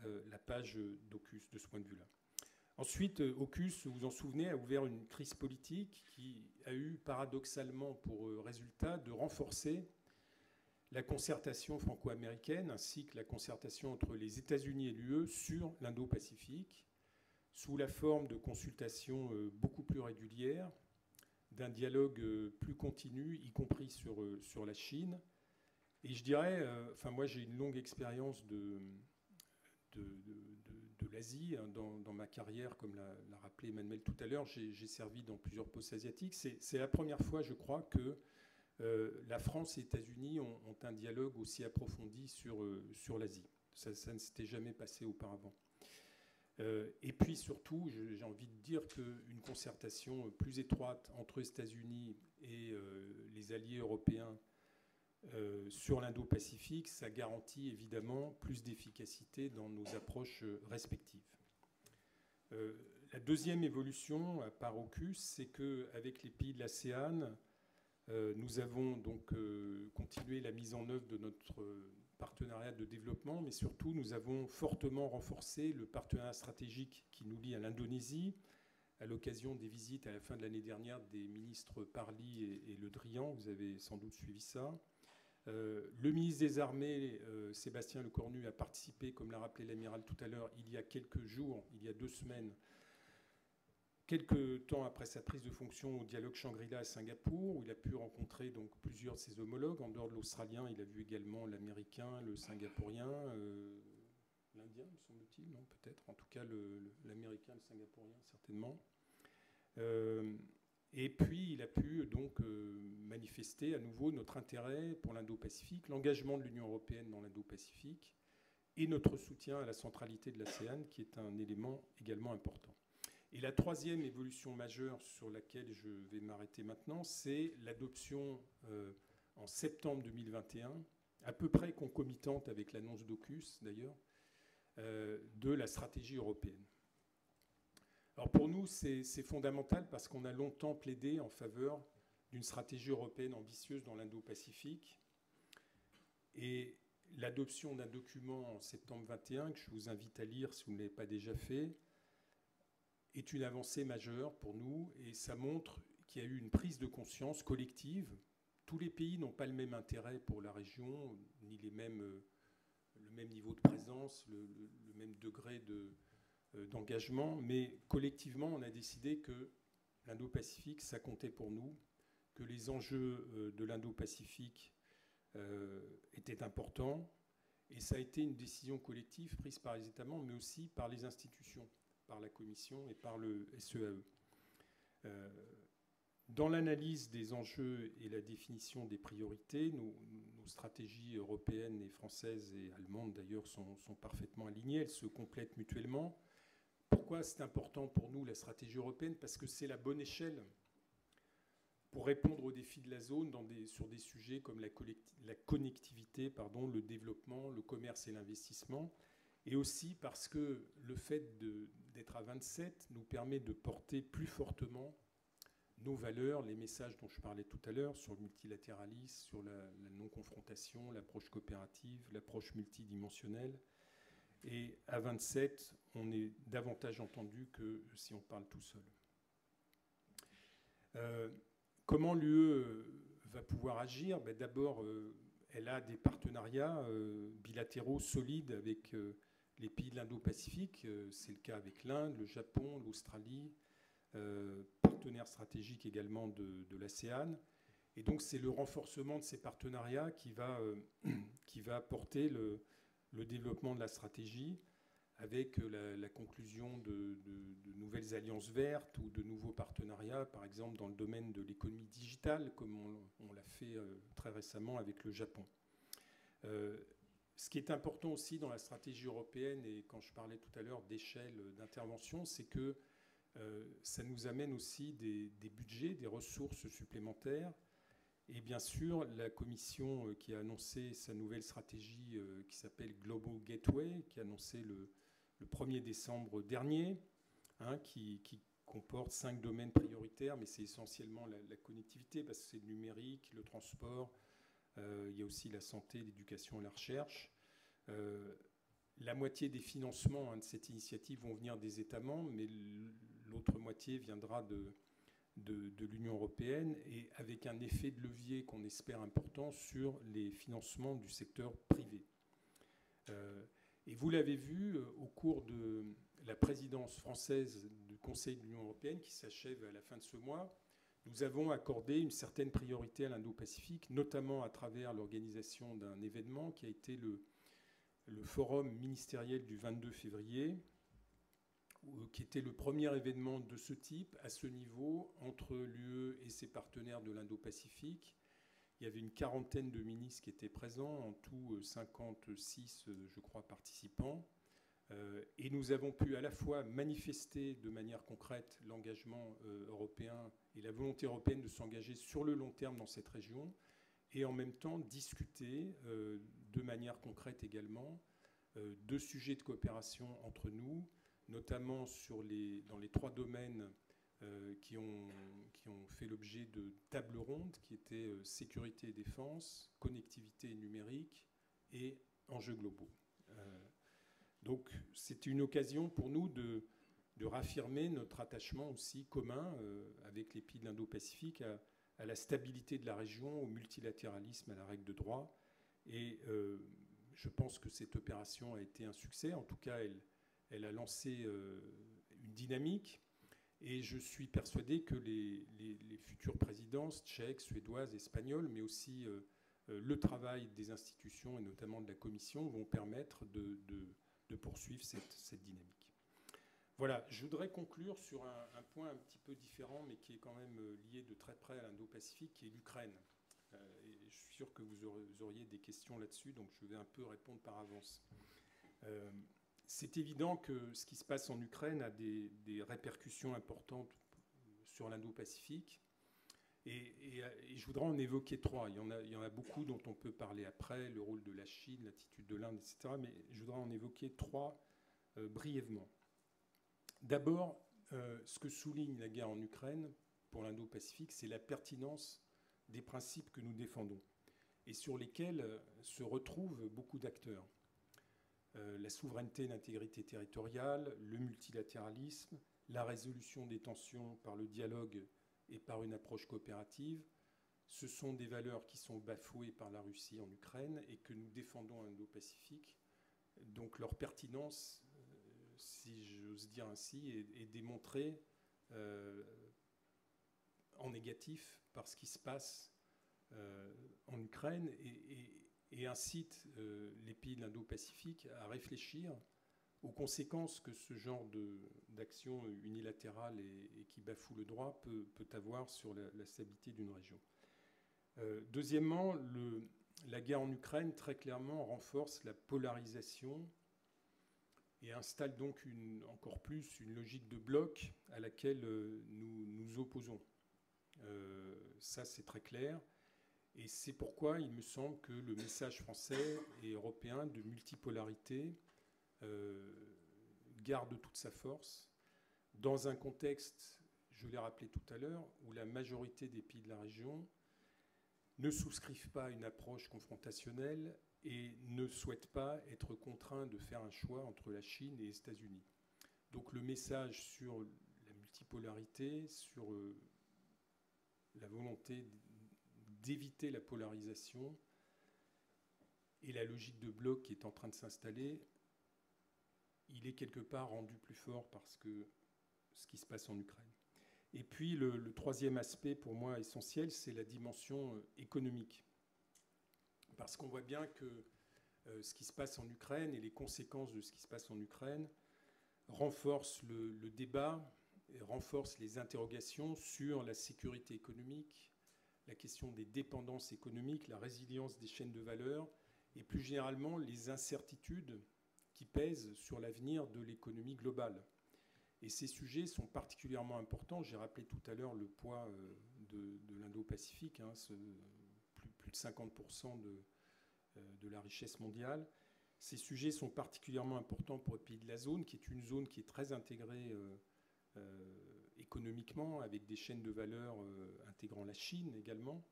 la page d'AUKUS de ce point de vue-là. Ensuite, AUKUS, vous vous en souvenez, a ouvert une crise politique qui a eu paradoxalement pour résultat de renforcer la concertation franco-américaine ainsi que la concertation entre les États-Unis et l'UE sur l'Indo-Pacifique, sous la forme de consultations beaucoup plus régulières, d'un dialogue plus continu, y compris sur la Chine. Et je dirais, moi j'ai une longue expérience de l'Asie dans ma carrière, comme l'a rappelé Emmanuel tout à l'heure. J'ai servi dans plusieurs postes asiatiques. C'est la première fois, je crois, que la France et les États-Unis ont un dialogue aussi approfondi sur l'Asie. Ça ne s'était jamais passé auparavant. Et puis surtout, j'ai envie de dire qu'une concertation plus étroite entre les États-Unis et les alliés européens sur l'Indo-Pacifique, ça garantit évidemment plus d'efficacité dans nos approches respectives. La deuxième évolution par AUKUS, c'est qu'avec les pays de l'ASEAN, nous avons donc continué la mise en œuvre de notre partenariat de développement, mais surtout nous avons fortement renforcé le partenariat stratégique qui nous lie à l'Indonésie, à l'occasion des visites à la fin de l'année dernière des ministres Parly et Le Drian. Vous avez sans doute suivi ça. Le ministre des Armées, Sébastien Lecornu, a participé, comme l'a rappelé l'amiral tout à l'heure, il y a quelques jours, il y a 2 semaines, quelques temps après sa prise de fonction, au dialogue Shangri-La à Singapour, où il a pu rencontrer donc plusieurs de ses homologues. En dehors de l'Australien, il a vu également l'Américain, le Singapourien, l'Indien, me semble-t-il, non, peut-être. En tout cas, l'Américain, le Singapourien, certainement. Et puis, il a pu donc manifester à nouveau notre intérêt pour l'Indo-Pacifique, l'engagement de l'Union européenne dans l'Indo-Pacifique et notre soutien à la centralité de l'ASEAN, qui est un élément également important. Et la troisième évolution majeure sur laquelle je vais m'arrêter maintenant, c'est l'adoption en septembre 2021, à peu près concomitante avec l'annonce d'AUKUS d'ailleurs, de la stratégie européenne. Alors pour nous, c'est fondamental parce qu'on a longtemps plaidé en faveur d'une stratégie européenne ambitieuse dans l'Indo-Pacifique. Et l'adoption d'un document en septembre 2021, que je vous invite à lire si vous ne l'avez pas déjà fait, est une avancée majeure pour nous, et ça montre qu'il y a eu une prise de conscience collective. Tous les pays n'ont pas le même intérêt pour la région, ni le même niveau de présence, le même degré d'engagement, mais collectivement, on a décidé que l'Indo-Pacifique, ça comptait pour nous, que les enjeux de l'Indo-Pacifique étaient importants, et ça a été une décision collective prise par les États membres, mais aussi par les institutions, par la Commission et par le SEAE. Dans l'analyse des enjeux et la définition des priorités, nos stratégies européennes et françaises et allemandes d'ailleurs sont parfaitement alignées, elles se complètent mutuellement. Pourquoi c'est important pour nous la stratégie européenne? Parce que c'est la bonne échelle pour répondre aux défis de la zone sur des sujets comme la connectivité, le développement, le commerce et l'investissement. Et aussi parce que le fait d'être à 27 nous permet de porter plus fortement nos valeurs, les messages dont je parlais tout à l'heure, sur le multilatéralisme, sur la non-confrontation, l'approche coopérative, l'approche multidimensionnelle. Et à 27, on est davantage entendu que si on parle tout seul. Comment l'UE va pouvoir agir? D'abord, elle a des partenariats bilatéraux solides avec les pays de l'Indo-Pacifique. C'est le cas avec l'Inde, le Japon, l'Australie, partenaire stratégique également de l'ASEAN. Et donc, c'est le renforcement de ces partenariats qui va porter le développement de la stratégie, avec la conclusion de nouvelles alliances vertes ou de nouveaux partenariats, par exemple dans le domaine de l'économie digitale, comme on l'a fait très récemment avec le Japon. Ce qui est important aussi dans la stratégie européenne, et quand je parlais tout à l'heure d'échelle d'intervention, c'est que ça nous amène aussi des budgets, des ressources supplémentaires. Et bien sûr, la Commission qui a annoncé sa nouvelle stratégie qui s'appelle Global Gateway, qui a annoncé le 1er décembre dernier, qui comporte 5 domaines prioritaires, mais c'est essentiellement la connectivité, parce que c'est le numérique, le transport, Il y a aussi la santé, l'éducation et la recherche. La moitié des financements de cette initiative vont venir des États membres, mais l'autre moitié viendra de l'Union européenne, et avec un effet de levier qu'on espère important sur les financements du secteur privé. Et vous l'avez vu au cours de la présidence française du Conseil de l'Union européenne, qui s'achève à la fin de ce mois, nous avons accordé une certaine priorité à l'Indo-Pacifique, notamment à travers l'organisation d'un événement qui a été le forum ministériel du 22 février, qui était le premier événement de ce type, à ce niveau, entre l'UE et ses partenaires de l'Indo-Pacifique. Il y avait une quarantaine de ministres qui étaient présents, en tout 56, je crois, participants. Et nous avons pu à la fois manifester de manière concrète l'engagement européen et la volonté européenne de s'engager sur le long terme dans cette région, et en même temps discuter de manière concrète également de sujets de coopération entre nous, notamment dans les 3 domaines qui ont fait l'objet de tables rondes, qui étaient sécurité et défense, connectivité numérique et enjeux globaux. Donc c'est une occasion pour nous de réaffirmer notre attachement aussi commun avec les pays de l'Indo-Pacifique à la stabilité de la région, au multilatéralisme, à la règle de droit. Et je pense que cette opération a été un succès. En tout cas, elle a lancé une dynamique. Et je suis persuadé que les futures présidences tchèques, suédoises, espagnoles, mais aussi le travail des institutions et notamment de la Commission vont permettre de poursuivre cette dynamique. Voilà, je voudrais conclure sur un point un petit peu différent, mais qui est quand même lié de très près à l'Indo-Pacifique, qui est l'Ukraine. Et je suis sûr que vous auriez des questions là-dessus, donc je vais un peu répondre par avance. C'est évident que ce qui se passe en Ukraine a des répercussions importantes sur l'Indo-Pacifique. Et je voudrais en évoquer 3. Il y en a beaucoup dont on peut parler après, le rôle de la Chine, l'attitude de l'Inde, etc. Mais je voudrais en évoquer 3 brièvement. D'abord, ce que souligne la guerre en Ukraine pour l'Indo-Pacifique, c'est la pertinence des principes que nous défendons et sur lesquels se retrouvent beaucoup d'acteurs. La souveraineté et l'intégrité territoriale, le multilatéralisme, la résolution des tensions par le dialogue et par une approche coopérative, ce sont des valeurs qui sont bafouées par la Russie en Ukraine et que nous défendons en Indo-Pacifique. Donc leur pertinence, si j'ose dire ainsi, est démontrée en négatif par ce qui se passe en Ukraine et incite les pays de l'Indo-Pacifique à réfléchir aux conséquences que ce genre d'action unilatérale et qui bafoue le droit peut avoir sur la stabilité d'une région. Deuxièmement, la guerre en Ukraine, très clairement, renforce la polarisation et installe donc encore plus une logique de bloc à laquelle nous nous opposons. Ça, c'est très clair. Et c'est pourquoi il me semble que le message français et européen de multipolarité garde toute sa force dans un contexte, je l'ai rappelé tout à l'heure, où la majorité des pays de la région ne souscrivent pas à une approche confrontationnelle et ne souhaitent pas être contraints de faire un choix entre la Chine et les États-Unis. Donc le message sur la multipolarité, sur la volonté d'éviter la polarisation et la logique de bloc qui est en train de s'installer, il est quelque part rendu plus fort parce que ce qui se passe en Ukraine. Et puis le troisième aspect pour moi essentiel, c'est la dimension économique. Parce qu'on voit bien que ce qui se passe en Ukraine et les conséquences de ce qui se passe en Ukraine renforcent le débat, et renforcent les interrogations sur la sécurité économique, la question des dépendances économiques, la résilience des chaînes de valeur et plus généralement les incertitudes qui pèsent sur l'avenir de l'économie globale. Et ces sujets sont particulièrement importants. J'ai rappelé tout à l'heure le poids de l'Indo-Pacifique, plus de 50% de la richesse mondiale. Ces sujets sont particulièrement importants pour les pays de la zone, qui est une zone qui est très intégrée économiquement, avec des chaînes de valeur intégrant la Chine également.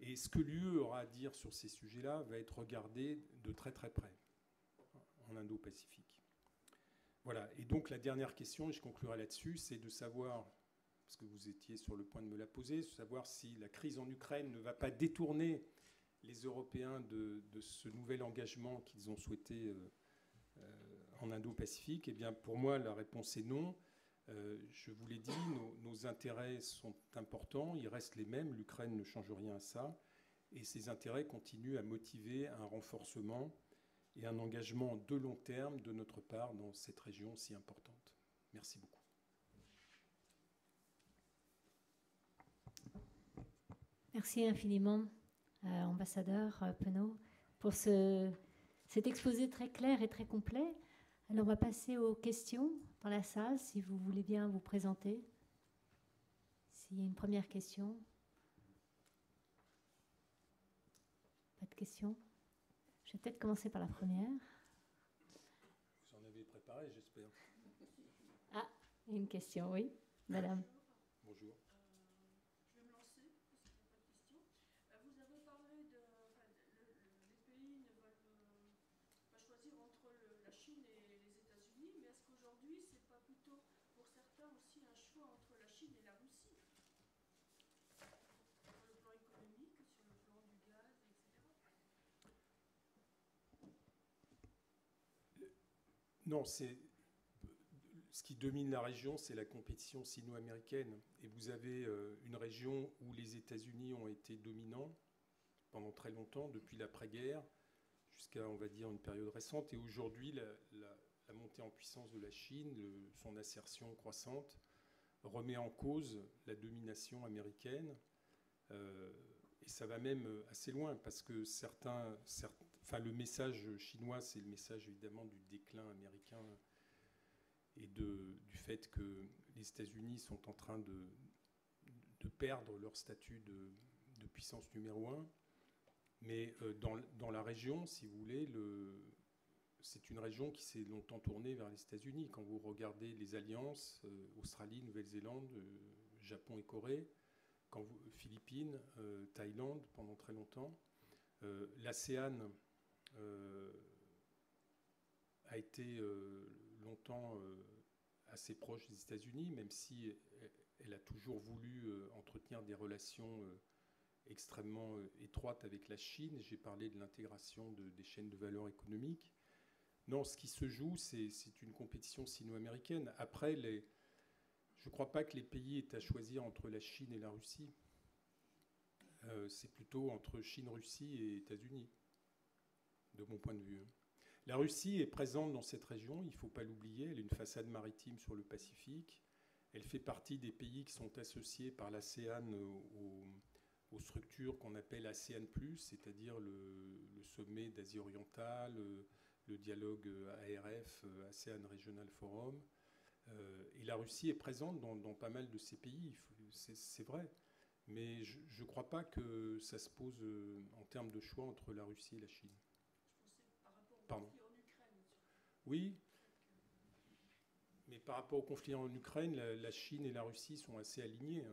Et ce que l'UE aura à dire sur ces sujets-là va être regardé de très très près en Indo-Pacifique. Voilà, et donc la dernière question, et je conclurai là-dessus, c'est de savoir, parce que vous étiez sur le point de me la poser, de savoir si la crise en Ukraine ne va pas détourner les Européens de ce nouvel engagement qu'ils ont souhaité en Indo-Pacifique. Eh bien, pour moi, la réponse est non. Je vous l'ai dit, nos intérêts sont importants, ils restent les mêmes, l'Ukraine ne change rien à ça, et ces intérêts continuent à motiver un renforcement et un engagement de long terme de notre part dans cette région si importante. Merci beaucoup. Merci infiniment, ambassadeur Penaud, pour cet exposé très clair et très complet. Alors, on va passer aux questions dans la salle, si vous voulez bien vous présenter. S'il y a une première question. Pas de questions? Je vais peut-être commencer par la première. Vous en avez préparé, j'espère. Ah, une question, oui, madame. Bonjour. Je vais me lancer, parce qu'il n'y a pas de question. Vous avez parlé les pays ne veulent pas choisir entre la Chine et les États-Unis, mais est-ce qu'aujourd'hui, ce n'est pas plutôt pour certains aussi un choix entre la Chine et la Russie, sur le plan économique, sur le plan du gaz, etc. Non, ce qui domine la région, c'est la compétition sino-américaine. Et vous avez une région où les États-Unis ont été dominants pendant très longtemps, depuis l'après-guerre, jusqu'à, on va dire, une période récente. Et aujourd'hui, la montée en puissance de la Chine, son assertion croissante, remet en cause la domination américaine. Et ça va même assez loin, parce que le message chinois, c'est le message évidemment du déclin américain et du fait que les États-Unis sont en train de perdre leur statut de puissance numéro un. Mais dans la région, si vous voulez, c'est une région qui s'est longtemps tournée vers les États-Unis. Quand vous regardez les alliances, Australie, Nouvelle-Zélande, Japon et Corée, Philippines, Thaïlande pendant très longtemps, l'ASEAN a été longtemps assez proche des États-Unis, même si elle a toujours voulu entretenir des relations extrêmement étroites avec la Chine. J'ai parlé de l'intégration des chaînes de valeur économique. Non, ce qui se joue, c'est une compétition sino-américaine. Après, je ne crois pas que les pays aient à choisir entre la Chine et la Russie. C'est plutôt entre Chine, Russie et États-Unis, de mon point de vue. La Russie est présente dans cette région, il ne faut pas l'oublier. Elle a une façade maritime sur le Pacifique. Elle fait partie des pays qui sont associés par l'ASEAN aux structures qu'on appelle ASEAN+, c'est-à-dire le sommet d'Asie orientale, le dialogue ARF, ASEAN Regional Forum. Et la Russie est présente dans pas mal de ces pays, c'est vrai. Mais je ne crois pas que ça se pose en termes de choix entre la Russie et la Chine. Je pensais par rapport au conflit en Ukraine. Oui, mais par rapport au conflit en Ukraine, la Chine et la Russie sont assez alignées.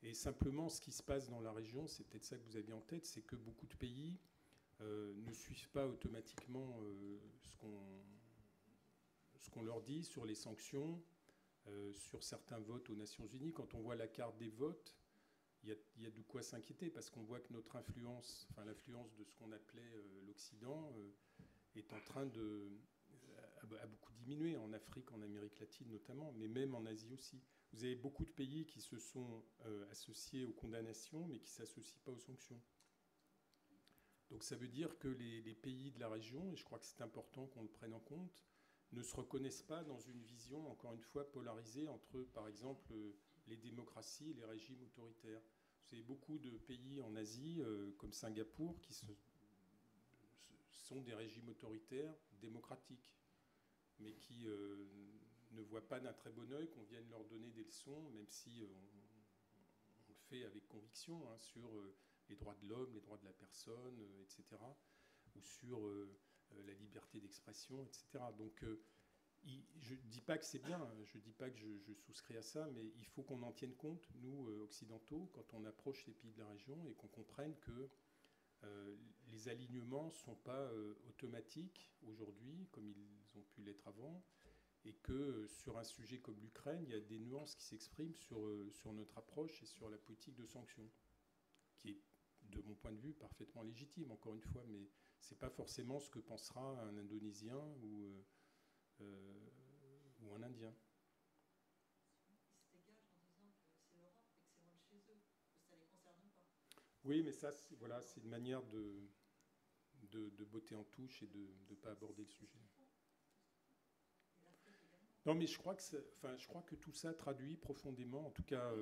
Et simplement, ce qui se passe dans la région, c'est peut-être ça que vous aviez en tête, c'est que beaucoup de pays ne suivent pas automatiquement ce qu'on leur dit sur les sanctions, sur certains votes aux Nations Unies. Quand on voit la carte des votes, il y a de quoi s'inquiéter, parce qu'on voit que notre influence, enfin l'influence de ce qu'on appelait l'Occident, est en train a beaucoup diminué en Afrique, en Amérique latine notamment, mais même en Asie aussi. Vous avez beaucoup de pays qui se sont associés aux condamnations, mais qui ne s'associent pas aux sanctions. Donc ça veut dire que les pays de la région, et je crois que c'est important qu'on le prenne en compte, ne se reconnaissent pas dans une vision, encore une fois, polarisée entre, par exemple, les démocraties et les régimes autoritaires. Vous avez beaucoup de pays en Asie, comme Singapour, qui sont des régimes autoritaires démocratiques, mais qui ne voient pas d'un très bon œil qu'on vienne leur donner des leçons, même si on le fait avec conviction, sur les droits de l'homme, les droits de la personne, etc., ou sur la liberté d'expression, etc. Donc Je ne dis pas que c'est bien, je ne dis pas que je souscris à ça, mais il faut qu'on en tienne compte, nous, occidentaux, quand on approche les pays de la région et qu'on comprenne que les alignements ne sont pas automatiques aujourd'hui, comme ils ont pu l'être avant, et que sur un sujet comme l'Ukraine, il y a des nuances qui s'expriment sur notre approche et sur la politique de sanctions, qui est, de mon point de vue, parfaitement légitime, encore une fois, mais ce n'est pas forcément ce que pensera un Indonésien ou un Indien. Oui, mais ça, voilà, c'est une manière de botter en touche et de ne pas aborder le sujet. Non, mais je crois que tout ça traduit profondément, en tout cas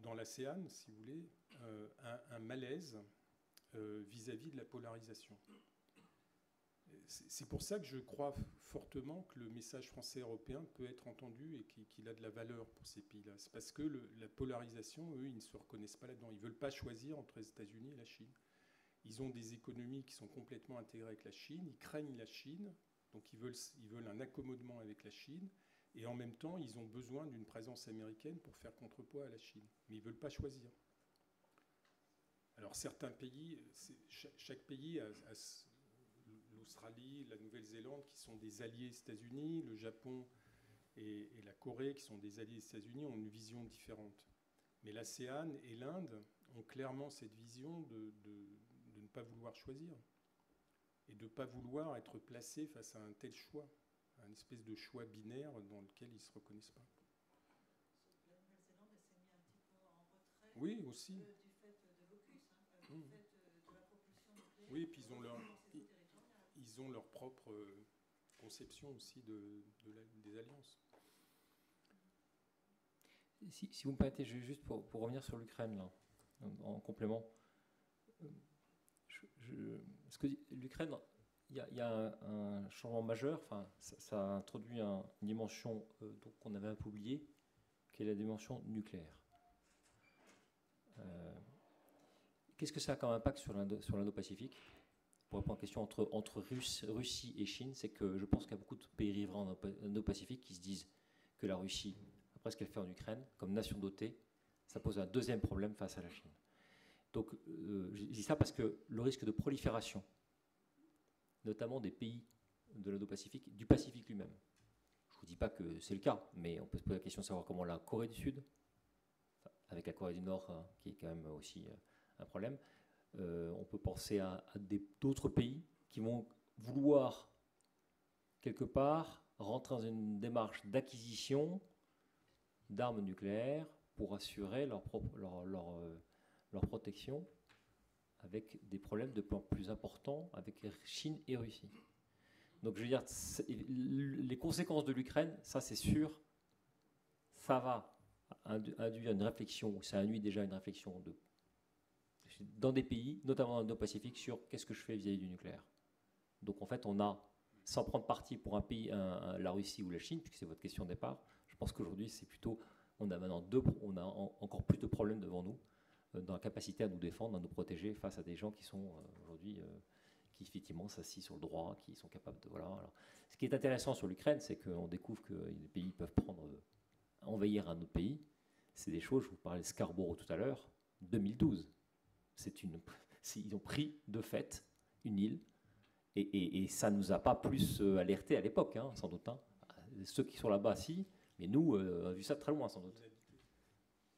dans l'ASEAN, si vous voulez, un malaise vis-à-vis de la polarisation. C'est pour ça que je crois fortement que le message français-européen peut être entendu et qu'il a de la valeur pour ces pays-là. C'est parce que la polarisation, eux, ils ne se reconnaissent pas là-dedans. Ils ne veulent pas choisir entre les États-Unis et la Chine. Ils ont des économies qui sont complètement intégrées avec la Chine. Ils craignent la Chine, donc ils veulent un accommodement avec la Chine. Et en même temps, ils ont besoin d'une présence américaine pour faire contrepoids à la Chine. Mais ils ne veulent pas choisir. Alors certains pays, chaque pays a l'Australie, la Nouvelle-Zélande, qui sont des alliés des États-Unis, le Japon et la Corée, qui sont des alliés des États-Unis, ont une vision différente. Mais l'ASEAN et l'Inde ont clairement cette vision de ne pas vouloir choisir et de ne pas vouloir être placés face à un tel choix, un espèce de choix binaire dans lequel ils ne se reconnaissent pas. La Nouvelle-Zélande, elle s'est mise un petit peu en retrait oui, aussi. Du fait de l'AUKUS, du fait de la propulsion nucléaire. Oui, et puis ils ont leur propre conception aussi des alliances. Si vous me permettez, juste pour revenir sur l'Ukraine, là, en complément. Parce que l'Ukraine, il y a un changement majeur. Enfin, ça a introduit une dimension qu'on avait un peu oubliée, qui est la dimension nucléaire. Qu'est-ce que ça a comme impact sur l'Indo-Pacifique? Pour répondre à la question entre Russie et Chine, c'est que je pense qu'il y a beaucoup de pays riverains en Indo-Pacifique qui se disent que la Russie, après ce qu'elle fait en Ukraine, comme nation dotée, ça pose un deuxième problème face à la Chine. Donc, je dis ça parce que le risque de prolifération, notamment des pays de l'Indo-Pacifique, du Pacifique lui-même, je ne vous dis pas que c'est le cas, mais on peut se poser la question de savoir comment la Corée du Sud, avec la Corée du Nord, qui est quand même aussi un problème, on peut penser à d'autres pays qui vont vouloir, quelque part, rentrer dans une démarche d'acquisition d'armes nucléaires pour assurer leur protection, avec des problèmes de plus en plus importants avec Chine et Russie. Donc je veux dire, les conséquences de l'Ukraine, ça c'est sûr, ça va induire une réflexion, ou ça induit déjà une réflexion dans des pays, notamment dans l'Indo-Pacifique, sur qu'est-ce que je fais vis-à-vis du nucléaire. Donc en fait, on a, sans prendre parti pour un pays, la Russie ou la Chine, puisque c'est votre question de départ, je pense qu'aujourd'hui c'est plutôt, on a maintenant encore plus de problèmes devant nous, dans la capacité à nous défendre, à nous protéger face à des gens qui sont aujourd'hui, qui effectivement s'assient sur le droit, qui sont capables de... Voilà. Alors, ce qui est intéressant sur l'Ukraine, c'est qu'on découvre que les pays peuvent envahir un autre pays. C'est des choses, je vous parlais de Scarborough tout à l'heure, 2012. Ils ont pris de fait une île, et ça ne nous a pas plus alertés à l'époque, hein, sans doute. Hein. Ceux qui sont là-bas, si, mais nous, on a vu ça très loin, sans doute.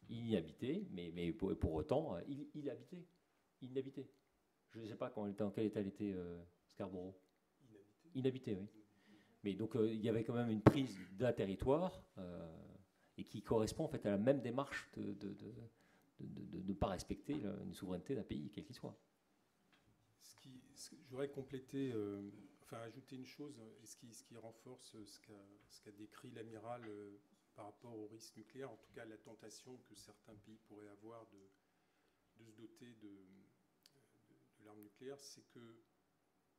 Inhabité, mais pour autant, inhabité. Je ne sais pas dans quel état il était Scarborough. Inhabité, oui. Mais donc il y avait quand même une prise d'un territoire et qui correspond en fait à la même démarche de ne pas respecter une souveraineté d'un pays, quel qu'il soit. Je voudrais compléter, ajouter une chose, et ce qui renforce ce qu'a décrit l'amiral par rapport au risque nucléaire, en tout cas la tentation que certains pays pourraient avoir de se doter de l'arme nucléaire, c'est que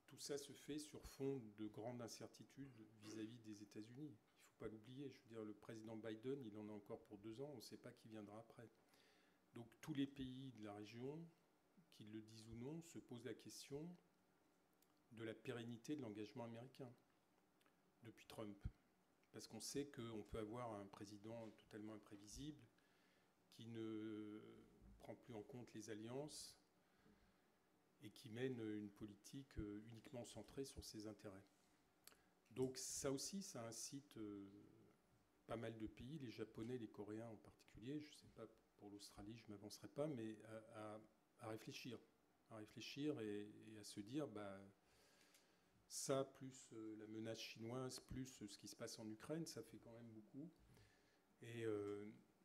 tout ça se fait sur fond de grandes incertitudes vis-à-vis des États-Unis. Il ne faut pas l'oublier. Je veux dire, le président Biden, il en a encore pour 2 ans, on ne sait pas qui viendra après. Donc tous les pays de la région, qu'ils le disent ou non, se posent la question de la pérennité de l'engagement américain. depuis Trump. Parce qu'on sait qu'on peut avoir un président totalement imprévisible qui ne prend plus en compte les alliances et qui mène une politique uniquement centrée sur ses intérêts. Donc ça aussi, ça incite pas mal de pays, les Japonais, les Coréens en particulier, je ne sais pas pour l'Australie, je ne m'avancerai pas, mais à réfléchir. À réfléchir et à se dire, ça, plus la menace chinoise, plus ce qui se passe en Ukraine, ça fait quand même beaucoup. Et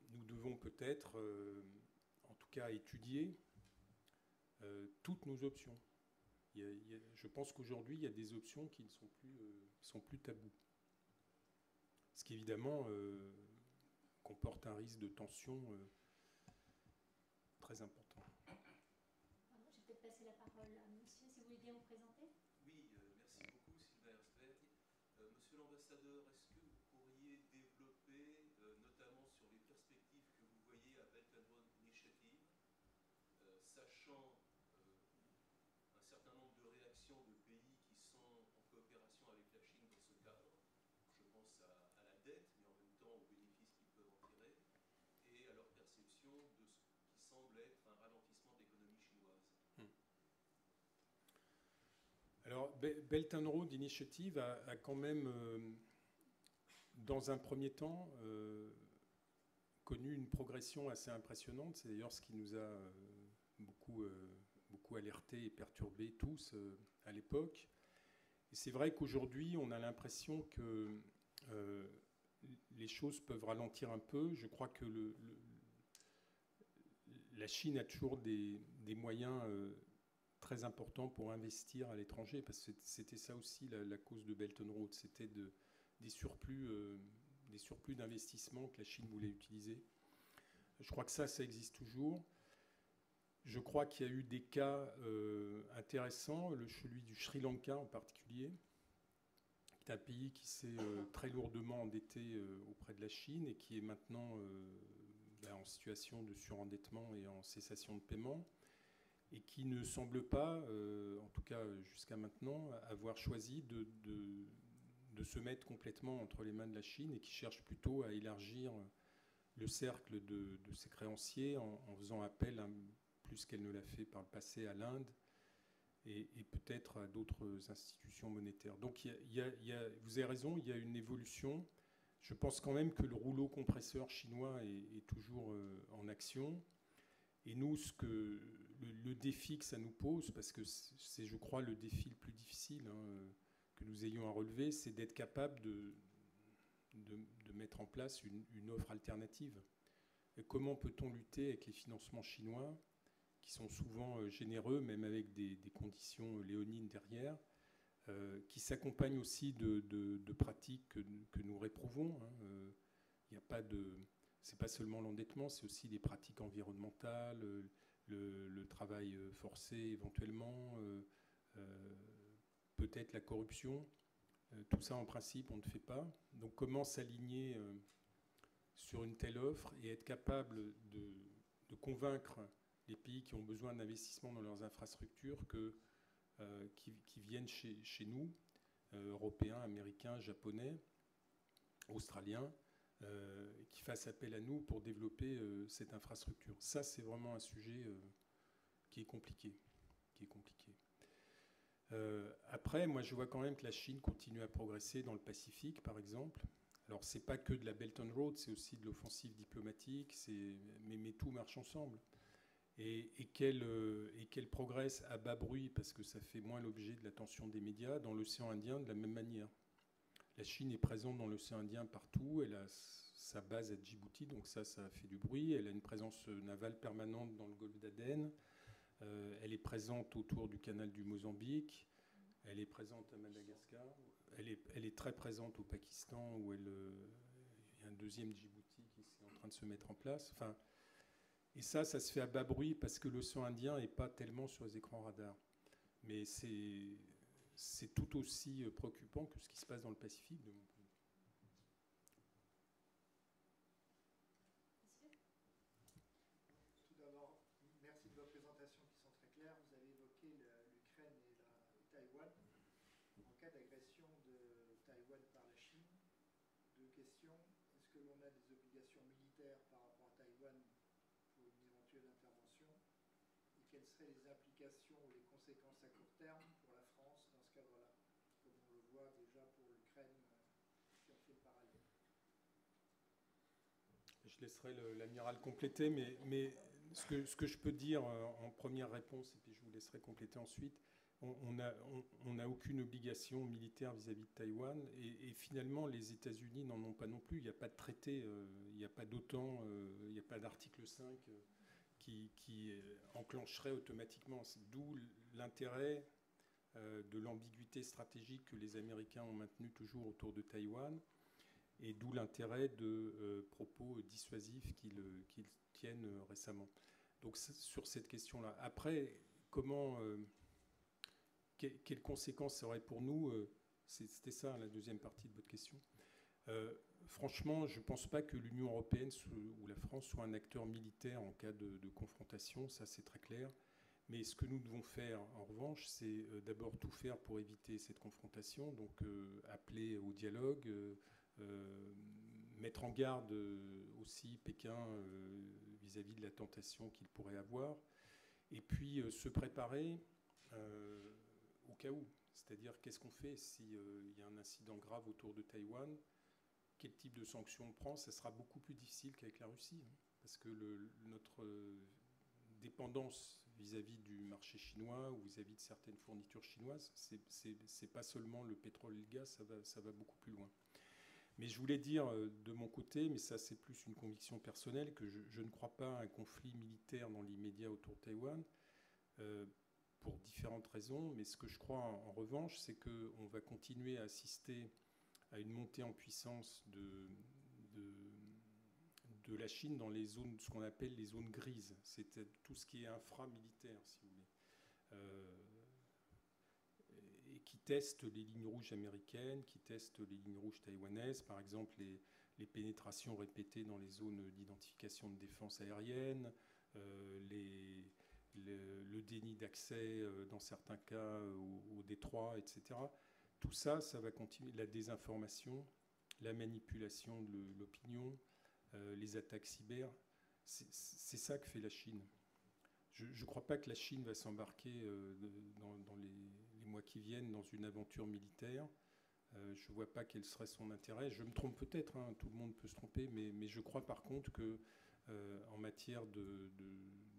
nous devons peut-être, en tout cas, étudier toutes nos options. Je pense qu'aujourd'hui, il y a des options qui ne sont plus tabous. Ce qui, évidemment, comporte un risque de tension très important. Pardon, je vais peut-être passer la parole à monsieur, si vous voulez bien vous présenter. Oui, merci beaucoup, Sylvain Herzberg. Monsieur l'ambassadeur, est-ce que vous pourriez développer, notamment sur les perspectives que vous voyez à Belt and Road Initiative, sachant un certain nombre de réactions de pays qui sont en coopération avec la Chine dans ce cadre, je pense à la dette, mais en même temps aux bénéfices qu'ils peuvent en tirer, et à leur perception de ce qui semble être un ralentissement de l'économie chinoise. Alors, Belt and Road Initiative a quand même, dans un premier temps, connu une progression assez impressionnante. C'est d'ailleurs ce qui nous a beaucoup alertés et perturbés tous à l'époque. Et c'est vrai qu'aujourd'hui, on a l'impression que les choses peuvent ralentir un peu. Je crois que la Chine a toujours des moyens très importants pour investir à l'étranger, parce que c'était ça aussi la cause de Belt and Road, c'était des surplus d'investissement que la Chine voulait utiliser. Je crois que ça existe toujours. Je crois qu'il y a eu des cas intéressants, celui du Sri Lanka en particulier, qui est un pays qui s'est très lourdement endetté auprès de la Chine et qui est maintenant en situation de surendettement et en cessation de paiement, et qui ne semble pas, en tout cas jusqu'à maintenant, avoir choisi de se mettre complètement entre les mains de la Chine, et qui cherche plutôt à élargir le cercle de ses créanciers en faisant appel, plus qu'elle ne l'a fait par le passé, à l'Inde et peut-être à d'autres institutions monétaires. Donc vous avez raison, il y a une évolution. Je pense quand même que le rouleau compresseur chinois est toujours en action. Et nous, le défi que ça nous pose, parce que c'est, je crois, le défi le plus difficile que nous ayons à relever, c'est d'être capable de mettre en place une offre alternative. Et comment peut-on lutter avec les financements chinois, qui sont souvent généreux, même avec des conditions léonines derrière, qui s'accompagnent aussi de pratiques que nous réprouvons. Il n'y a pas c'est pas seulement l'endettement, c'est aussi les pratiques environnementales, le travail forcé éventuellement, peut-être la corruption. Tout ça, en principe, on ne fait pas. Donc comment s'aligner sur une telle offre et être capable de convaincre les pays qui ont besoin d'investissement dans leurs infrastructures qui viennent chez nous, Européens, Américains, Japonais, Australiens, qui fassent appel à nous pour développer cette infrastructure. Ça, c'est vraiment un sujet qui est compliqué. Après, moi, je vois quand même que la Chine continue à progresser dans le Pacifique, par exemple. Alors, c'est pas que de la Belt and Road, c'est aussi de l'offensive diplomatique, mais tout marche ensemble. Et qu'elle progresse à bas bruit, parce que ça fait moins l'objet de l'attention des médias, dans l'océan Indien de la même manière. La Chine est présente dans l'océan Indien partout, elle a sa base à Djibouti, donc ça fait du bruit, elle a une présence navale permanente dans le golfe d'Aden, elle est présente autour du canal du Mozambique, elle est présente à Madagascar, elle est très présente au Pakistan, où il y a un deuxième Djibouti qui est en train de se mettre en place. Enfin, et ça se fait à bas bruit parce que l'océan Indien n'est pas tellement sur les écrans radars. Mais c'est tout aussi préoccupant que ce qui se passe dans le Pacifique, de mon point de vue. Tout d'abord, merci de vos présentations qui sont très claires. Vous avez évoqué l'Ukraine et Taïwan. En cas d'agression de Taïwan Taïwan par la Chine. Deux questions. Est-ce que l'on a des obligations militaires par rapport à Taïwan pour une éventuelle intervention? Et quelles seraient les implications ou les conséquences à court terme pour la France dans ce cadre-là, comme on le voit déjà pour l'Ukraine qui en fait le parallèle? Je laisserai l'amiral compléter, mais ce que je peux dire en première réponse, et puis je vous laisserai compléter ensuite, on n'a aucune obligation militaire vis-à-vis de Taïwan, et finalement les États-Unis n'en ont pas non plus. Il n'y a pas de traité, il n'y a pas d'OTAN, il n'y a pas d'article 5 qui enclencherait automatiquement. D'où l'intérêt de l'ambiguïté stratégique que les Américains ont maintenue toujours autour de Taïwan, et d'où l'intérêt de propos dissuasifs qu'ils tiennent récemment. Donc sur cette question-là. Après, quelles conséquences ça aurait pour nous? C'était ça la deuxième partie de votre question. Franchement, je ne pense pas que l'Union européenne ou la France soit un acteur militaire en cas de confrontation, ça c'est très clair. Mais ce que nous devons faire, en revanche, c'est d'abord tout faire pour éviter cette confrontation, donc appeler au dialogue, mettre en garde aussi Pékin vis-à-vis de la tentation qu'il pourrait avoir, et puis se préparer au cas où. C'est-à-dire, qu'est-ce qu'on fait s'il y a un incident grave autour de Taïwan? Quel type de sanctions on prend? Ça sera beaucoup plus difficile qu'avec la Russie, hein, parce que notre dépendance vis-à-vis du marché chinois ou vis-à-vis de certaines fournitures chinoises, c'est pas seulement le pétrole et le gaz, ça va beaucoup plus loin. Mais je voulais dire de mon côté, mais ça c'est plus une conviction personnelle, que je ne crois pas à un conflit militaire dans l'immédiat autour de Taïwan, pour différentes raisons. Mais ce que je crois en revanche, c'est qu'on va continuer à assister à une montée en puissance de la Chine dans les zones, ce qu'on appelle les zones grises. C'est tout ce qui est infra-militaire, si vous voulez. Et qui testent les lignes rouges américaines, qui testent les lignes rouges taïwanaises, par exemple les pénétrations répétées dans les zones d'identification de défense aérienne, le déni d'accès dans certains cas au détroit, etc. Tout ça, ça va continuer. La désinformation, la manipulation de l'opinion, les attaques cyber, c'est ça que fait la Chine. Je ne crois pas que la Chine va s'embarquer dans les mois qui viennent dans une aventure militaire. Je ne vois pas quel serait son intérêt. Je me trompe peut-être, hein, tout le monde peut se tromper, mais je crois par contre que en matière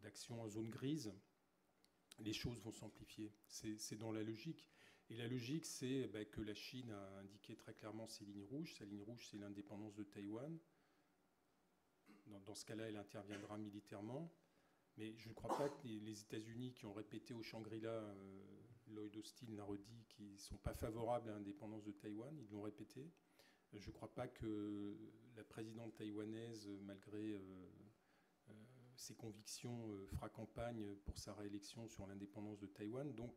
d'action en zone grise, les choses vont s'amplifier. C'est dans la logique. Et la logique, c'est que la Chine a indiqué très clairement ses lignes rouges. Sa ligne rouge, c'est l'indépendance de Taïwan. Dans ce cas-là, elle interviendra militairement. Mais je ne crois pas que les États-Unis, qui ont répété au Shangri-La, Lloyd Austin l'a redit, qui ne sont pas favorables à l'indépendance de Taïwan, ils l'ont répété. Je ne crois pas que la présidente taïwanaise, malgré ses convictions, fera campagne pour sa réélection sur l'indépendance de Taïwan. Donc,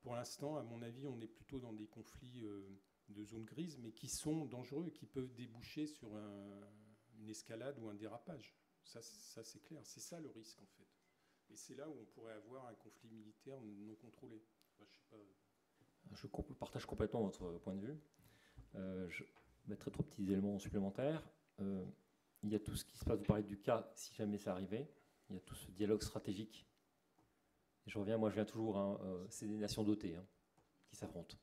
pour l'instant, à mon avis, on est plutôt dans des conflits de zone grise, mais qui sont dangereux, qui peuvent déboucher sur une escalade ou un dérapage. Ça c'est clair. C'est ça le risque, en fait. Et c'est là où on pourrait avoir un conflit militaire non contrôlé. Enfin, je sais pas. Je partage complètement votre point de vue. Je mettrai 3 petits éléments supplémentaires. Il y a tout ce qui se passe, vous parlez du cas, si jamais ça arrivait. Il y a tout ce dialogue stratégique. Et je viens toujours, hein, c'est des nations dotées hein, qui s'affrontent.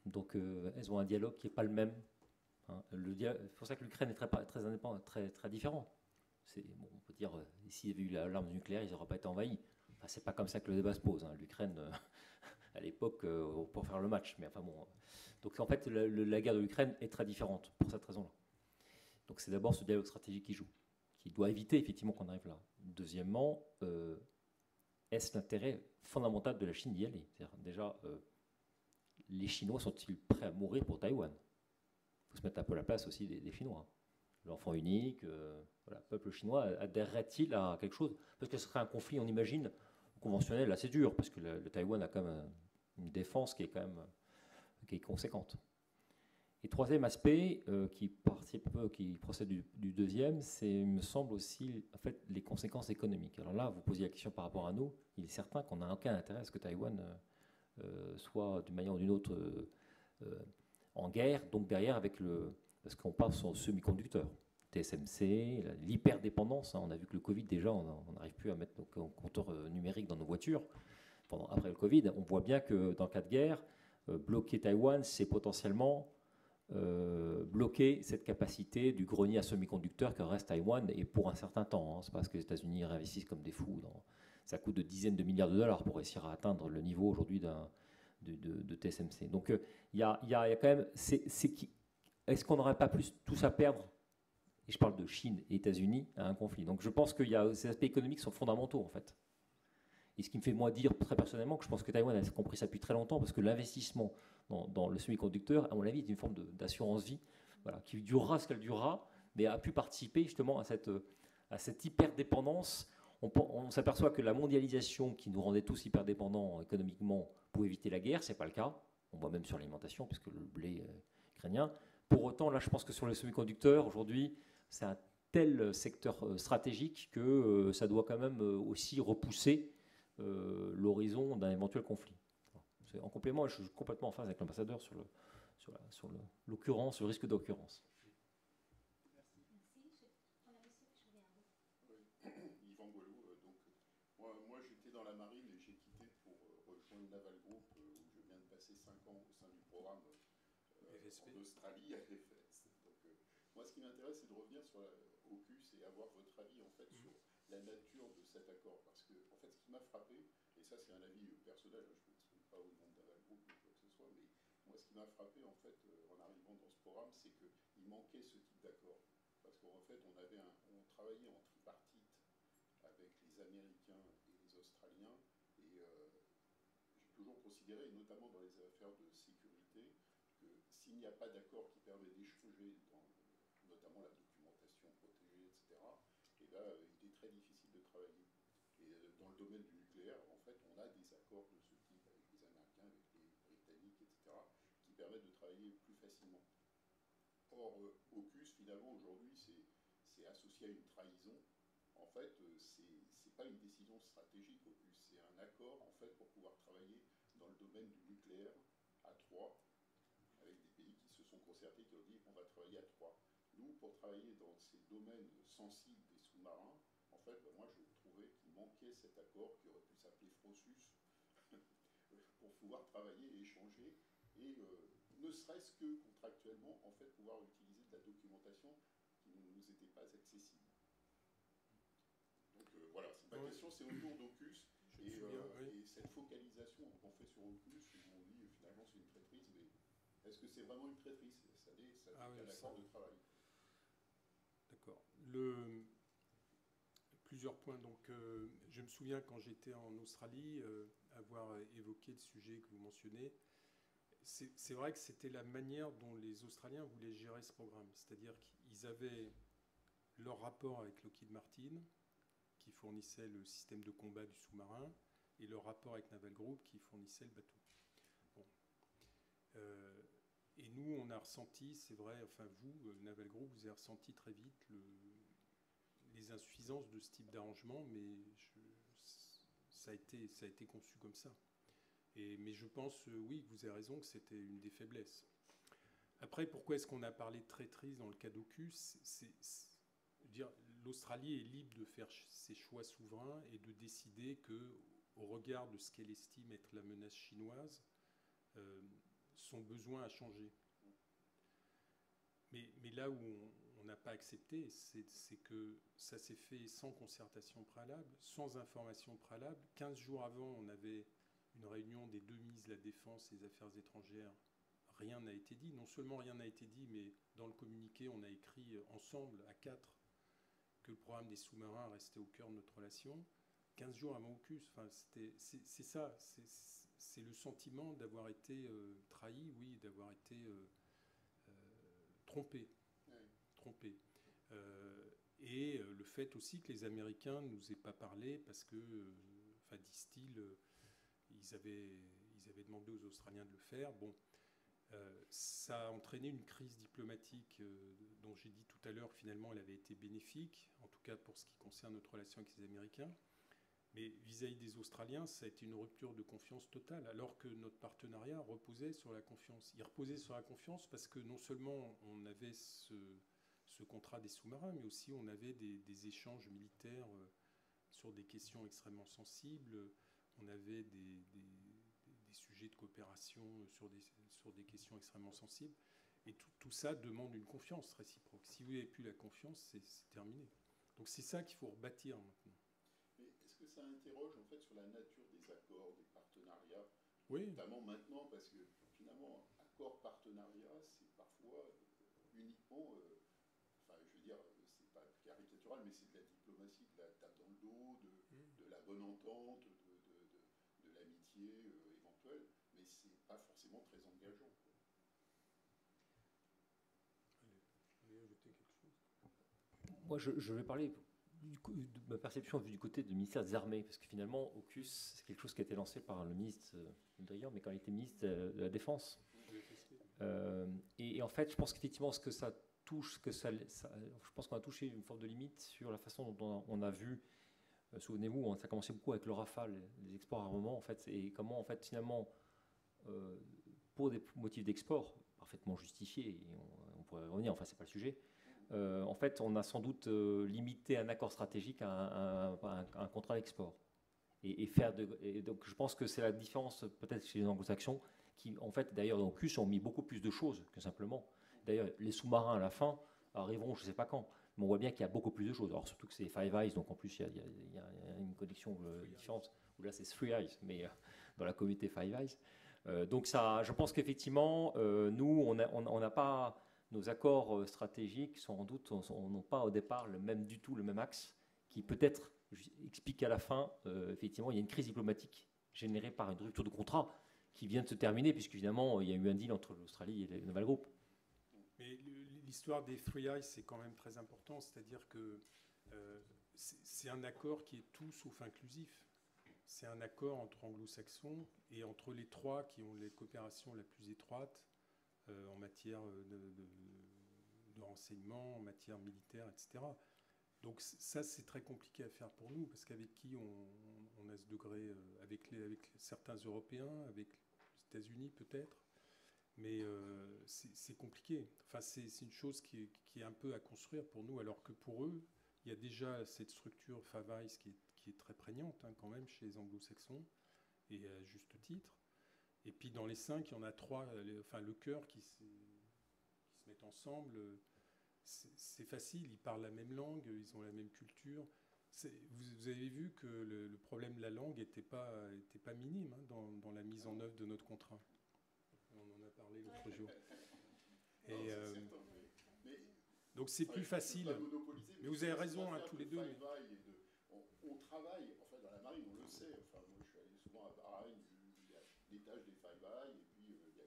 Donc elles ont un dialogue qui n'est pas le même. Hein. C'est pour ça que l'Ukraine est très indépendante, très différent. Bon, on peut dire, s'il y avait eu l'arme nucléaire, ils n'auraient pas été envahis. Enfin, c'est pas comme ça que le débat se pose. Hein. L'Ukraine, à l'époque, pour faire le match. Mais enfin bon. Donc en fait, la guerre de l'Ukraine est très différente pour cette raison-là. Donc c'est d'abord ce dialogue stratégique qui joue, qui doit éviter effectivement qu'on arrive là. Deuxièmement, est-ce l'intérêt fondamental de la Chine d'y aller? Déjà, les Chinois sont-ils prêts à mourir pour Taïwan? Il faut se mettre un peu à la place aussi des Chinois. L'enfant unique, voilà, le peuple chinois adhérerait-il à quelque chose? Parce que ce serait un conflit, on imagine, conventionnel assez dur, parce que le Taïwan a quand même une défense qui est quand même qui est conséquente. Et troisième aspect qui procède du deuxième, c'est, il me semble aussi, en fait, les conséquences économiques. Alors là, vous posiez la question par rapport à nous. Il est certain qu'on n'a aucun intérêt à ce que Taïwan soit d'une manière ou d'une autre en guerre, donc derrière avec parce qu'on passe sur semi-conducteurs, TSMC, l'hyperdépendance. On a vu que le Covid déjà, on n'arrive plus à mettre nos compteurs numériques dans nos voitures. Après le Covid, on voit bien que dans le cas de guerre, bloquer Taïwan, c'est potentiellement bloquer cette capacité du grenier à semi-conducteurs que reste Taïwan, et pour un certain temps. C'est parce que les États-Unis réinvestissent comme des fous. Ça coûte de dizaines de milliards de dollars pour réussir à atteindre le niveau aujourd'hui de TSMC. Donc il y a quand même... Est-ce qu'on n'aurait pas plus tous à perdre, et je parle de Chine et États-Unis, à un conflit? Donc je pense que ces aspects économiques sont fondamentaux en fait. Et ce qui me fait moi dire très personnellement que je pense que Taïwan a compris ça depuis très longtemps, parce que l'investissement dans le semi-conducteur, à mon avis, est une forme d'assurance vie, voilà, qui durera ce qu'elle durera, mais a pu participer justement à cette hyper-dépendance. On s'aperçoit que la mondialisation qui nous rendait tous hyper-dépendants économiquement pour éviter la guerre, c'est pas le cas. On voit même sur l'alimentation, puisque le blé ukrainien. Pour autant, là, je pense que sur les semi-conducteurs, aujourd'hui, c'est un tel secteur stratégique que ça doit quand même aussi repousser l'horizon d'un éventuel conflit. En complément, je suis complètement en phase avec l'ambassadeur sur l'occurrence, le risque d'occurrence. Yvan Boileau, donc moi j'étais dans la marine et j'ai quitté pour rejoindre Naval Group où je viens de passer 5 ans au sein du programme en Australie à FS. Donc moi ce qui m'intéresse c'est de revenir sur AUKUS et avoir votre avis en fait sur la nature de cet accord, parce que en fait ce qui m'a frappé, et ça c'est un avis personnel, je ne m'exprime pas au nom de Naval Group ou quoi que ce soit, mais moi ce qui m'a frappé en fait en arrivant dans ce programme, c'est qu'il manquait ce type d'accord, parce qu'en fait on travaillait en tripartite avec les Américains et les Australiens, et j'ai toujours considéré, notamment dans les affaires de sécurité, que s'il n'y a pas d'accord qui permet d'échanger notamment la documentation protégée, etc., et ben, il est très difficile de travailler. Et dans le domaine du nucléaire, en fait, on a des accords de ce type avec les Américains, avec les Britanniques, etc., qui permettent de travailler plus facilement. Or, AUKUS, finalement, aujourd'hui, c'est associé à une trahison. En fait, c'est pas une décision stratégique, AUKUS, c'est un accord, en fait, pour pouvoir travailler dans le domaine du nucléaire à 3, avec des pays qui se sont concertés, qui ont dit on va travailler à 3. Nous, pour travailler dans ces domaines sensibles des sous-marins, en fait, moi, je trouvais qu'il manquait cet accord qui aurait pu s'appeler FROSUS pour pouvoir travailler et échanger, et ne serait-ce que contractuellement, en fait, pouvoir utiliser de la documentation qui ne nous était pas accessible. Donc voilà, ma question, c'est autour d'AUKUS, et cette focalisation qu'on fait sur AUKUS, où on dit finalement c'est une traîtrise, mais est-ce que c'est vraiment une traîtrise? Ça dit un accord de travail. D'accord. Plusieurs points. Donc, je me souviens quand j'étais en Australie, avoir évoqué le sujet que vous mentionnez. C'est vrai que c'était la manière dont les Australiens voulaient gérer ce programme. C'est-à-dire qu'ils avaient leur rapport avec Lockheed Martin, qui fournissait le système de combat du sous-marin, et leur rapport avec Naval Group, qui fournissait le bateau. Bon. Et nous, on a ressenti, c'est vrai, enfin vous, Naval Group, vous avez ressenti très vite les insuffisances de ce type d'arrangement, mais ça a été conçu comme ça. Mais je pense, oui, vous avez raison, que c'était une des faiblesses. Après, pourquoi est-ce qu'on a parlé de traîtrise dans le cas d'AUKUS? L'Australie est libre de faire ses choix souverains et de décider que, au regard de ce qu'elle estime être la menace chinoise, son besoin a changé. Mais là où on n'a pas accepté, c'est que ça s'est fait sans concertation préalable, sans information préalable. 15 jours avant, on avait une réunion des deux ministres de la Défense et des Affaires étrangères. Rien n'a été dit. Non seulement rien n'a été dit, mais dans le communiqué, on a écrit ensemble, à 4, que le programme des sous-marins restait au cœur de notre relation. 15 jours avant AUKUS, enfin, c'est ça. C'est le sentiment d'avoir été trahi, oui, d'avoir été trompé. Oui. Trompé. Et le fait aussi que les Américains ne nous aient pas parlé parce que, disent-ils, ils avaient demandé aux Australiens de le faire. Bon, ça a entraîné une crise diplomatique dont j'ai dit tout à l'heure que finalement elle avait été bénéfique, en tout cas pour ce qui concerne notre relation avec les Américains. Mais vis-à-vis des Australiens, ça a été une rupture de confiance totale, alors que notre partenariat reposait sur la confiance. Il reposait sur la confiance parce que non seulement on avait ce contrat des sous-marins, mais aussi on avait des échanges militaires sur des questions extrêmement sensibles. On avait des sujets de coopération sur des questions extrêmement sensibles. Et tout ça demande une confiance réciproque. Si vous n'avez plus la confiance, c'est terminé. Donc c'est ça qu'il faut rebâtir maintenant. Mais est-ce que ça interroge en fait sur la nature des accords, des partenariats, oui. Notamment maintenant, parce que finalement, accord-partenariat, c'est parfois uniquement, enfin je veux dire, c'est pas caricatural, mais c'est de la diplomatie, de la tape dans le dos, de la bonne entente, de l'amitié éventuelle, mais c'est pas forcément très engageant. Allez ajouter quelque chose. Moi, je vais parler de ma perception vue du côté du ministère des Armées, parce que finalement, AUKUS, c'est quelque chose qui a été lancé par le ministre Drian, mais quand il était ministre de la Défense. Et en fait, je pense qu'effectivement, ce que ça touche, je pense qu'on a touché une forme de limite sur la façon dont on a vu, souvenez-vous, ça a commencé beaucoup avec le Rafale, les exports armements, en fait, et comment, en fait, finalement, pour des motifs d'export parfaitement justifiés, et on pourrait revenir, enfin, c'est pas le sujet. En fait, on a sans doute limité un accord stratégique à un contrat d'export. Et donc, je pense que c'est la différence peut-être chez les anglo-saxons, qui, en fait, d'ailleurs, dans AUKUS, ont mis beaucoup plus de choses que simplement. D'ailleurs, les sous-marins, à la fin, arriveront je ne sais pas quand. Mais on voit bien qu'il y a beaucoup plus de choses. Alors, surtout que c'est Five Eyes, donc en plus, il y a une connexion différente. Où là, c'est Three Eyes, mais dans la communauté Five Eyes. Donc, ça, je pense qu'effectivement, nous, on n'a pas... Nos accords stratégiques, sans doute, n'ont pas au départ du tout le même axe, qui peut-être explique à la fin, effectivement, il y a une crise diplomatique générée par une rupture de contrat qui vient de se terminer, puisqu'évidemment, il y a eu un deal entre l'Australie et le Naval Group. Mais l'histoire des Three Eyes, c'est quand même très important, c'est-à-dire que c'est un accord qui est tout sauf inclusif. C'est un accord entre anglo-saxons et entre les trois qui ont les coopérations la plus étroite en matière de renseignement, en matière militaire, etc. Donc ça, c'est très compliqué à faire pour nous, parce qu'avec qui on a ce degré, avec certains Européens, avec les États-Unis peut-être, mais c'est compliqué. Enfin, c'est une chose qui est un peu à construire pour nous, alors que pour eux, il y a déjà cette structure Five Eyes qui est très prégnante quand même chez les anglo-saxons, et à juste titre. Et puis dans les 5, il y en a 3, le cœur qui se mettent ensemble. C'est facile, ils parlent la même langue, ils ont la même culture. Vous avez vu que le problème de la langue n'était pas minime dans la mise en œuvre de notre contrat. On en a parlé l'autre jour. Et, donc c'est plus facile. Mais vous avez raison, tous les deux. On travaille, enfin dans la marine, on le sait. Enfin, moi je suis allé souvent à Bahreïn, il y a l'étage des Five Eyes et puis il y a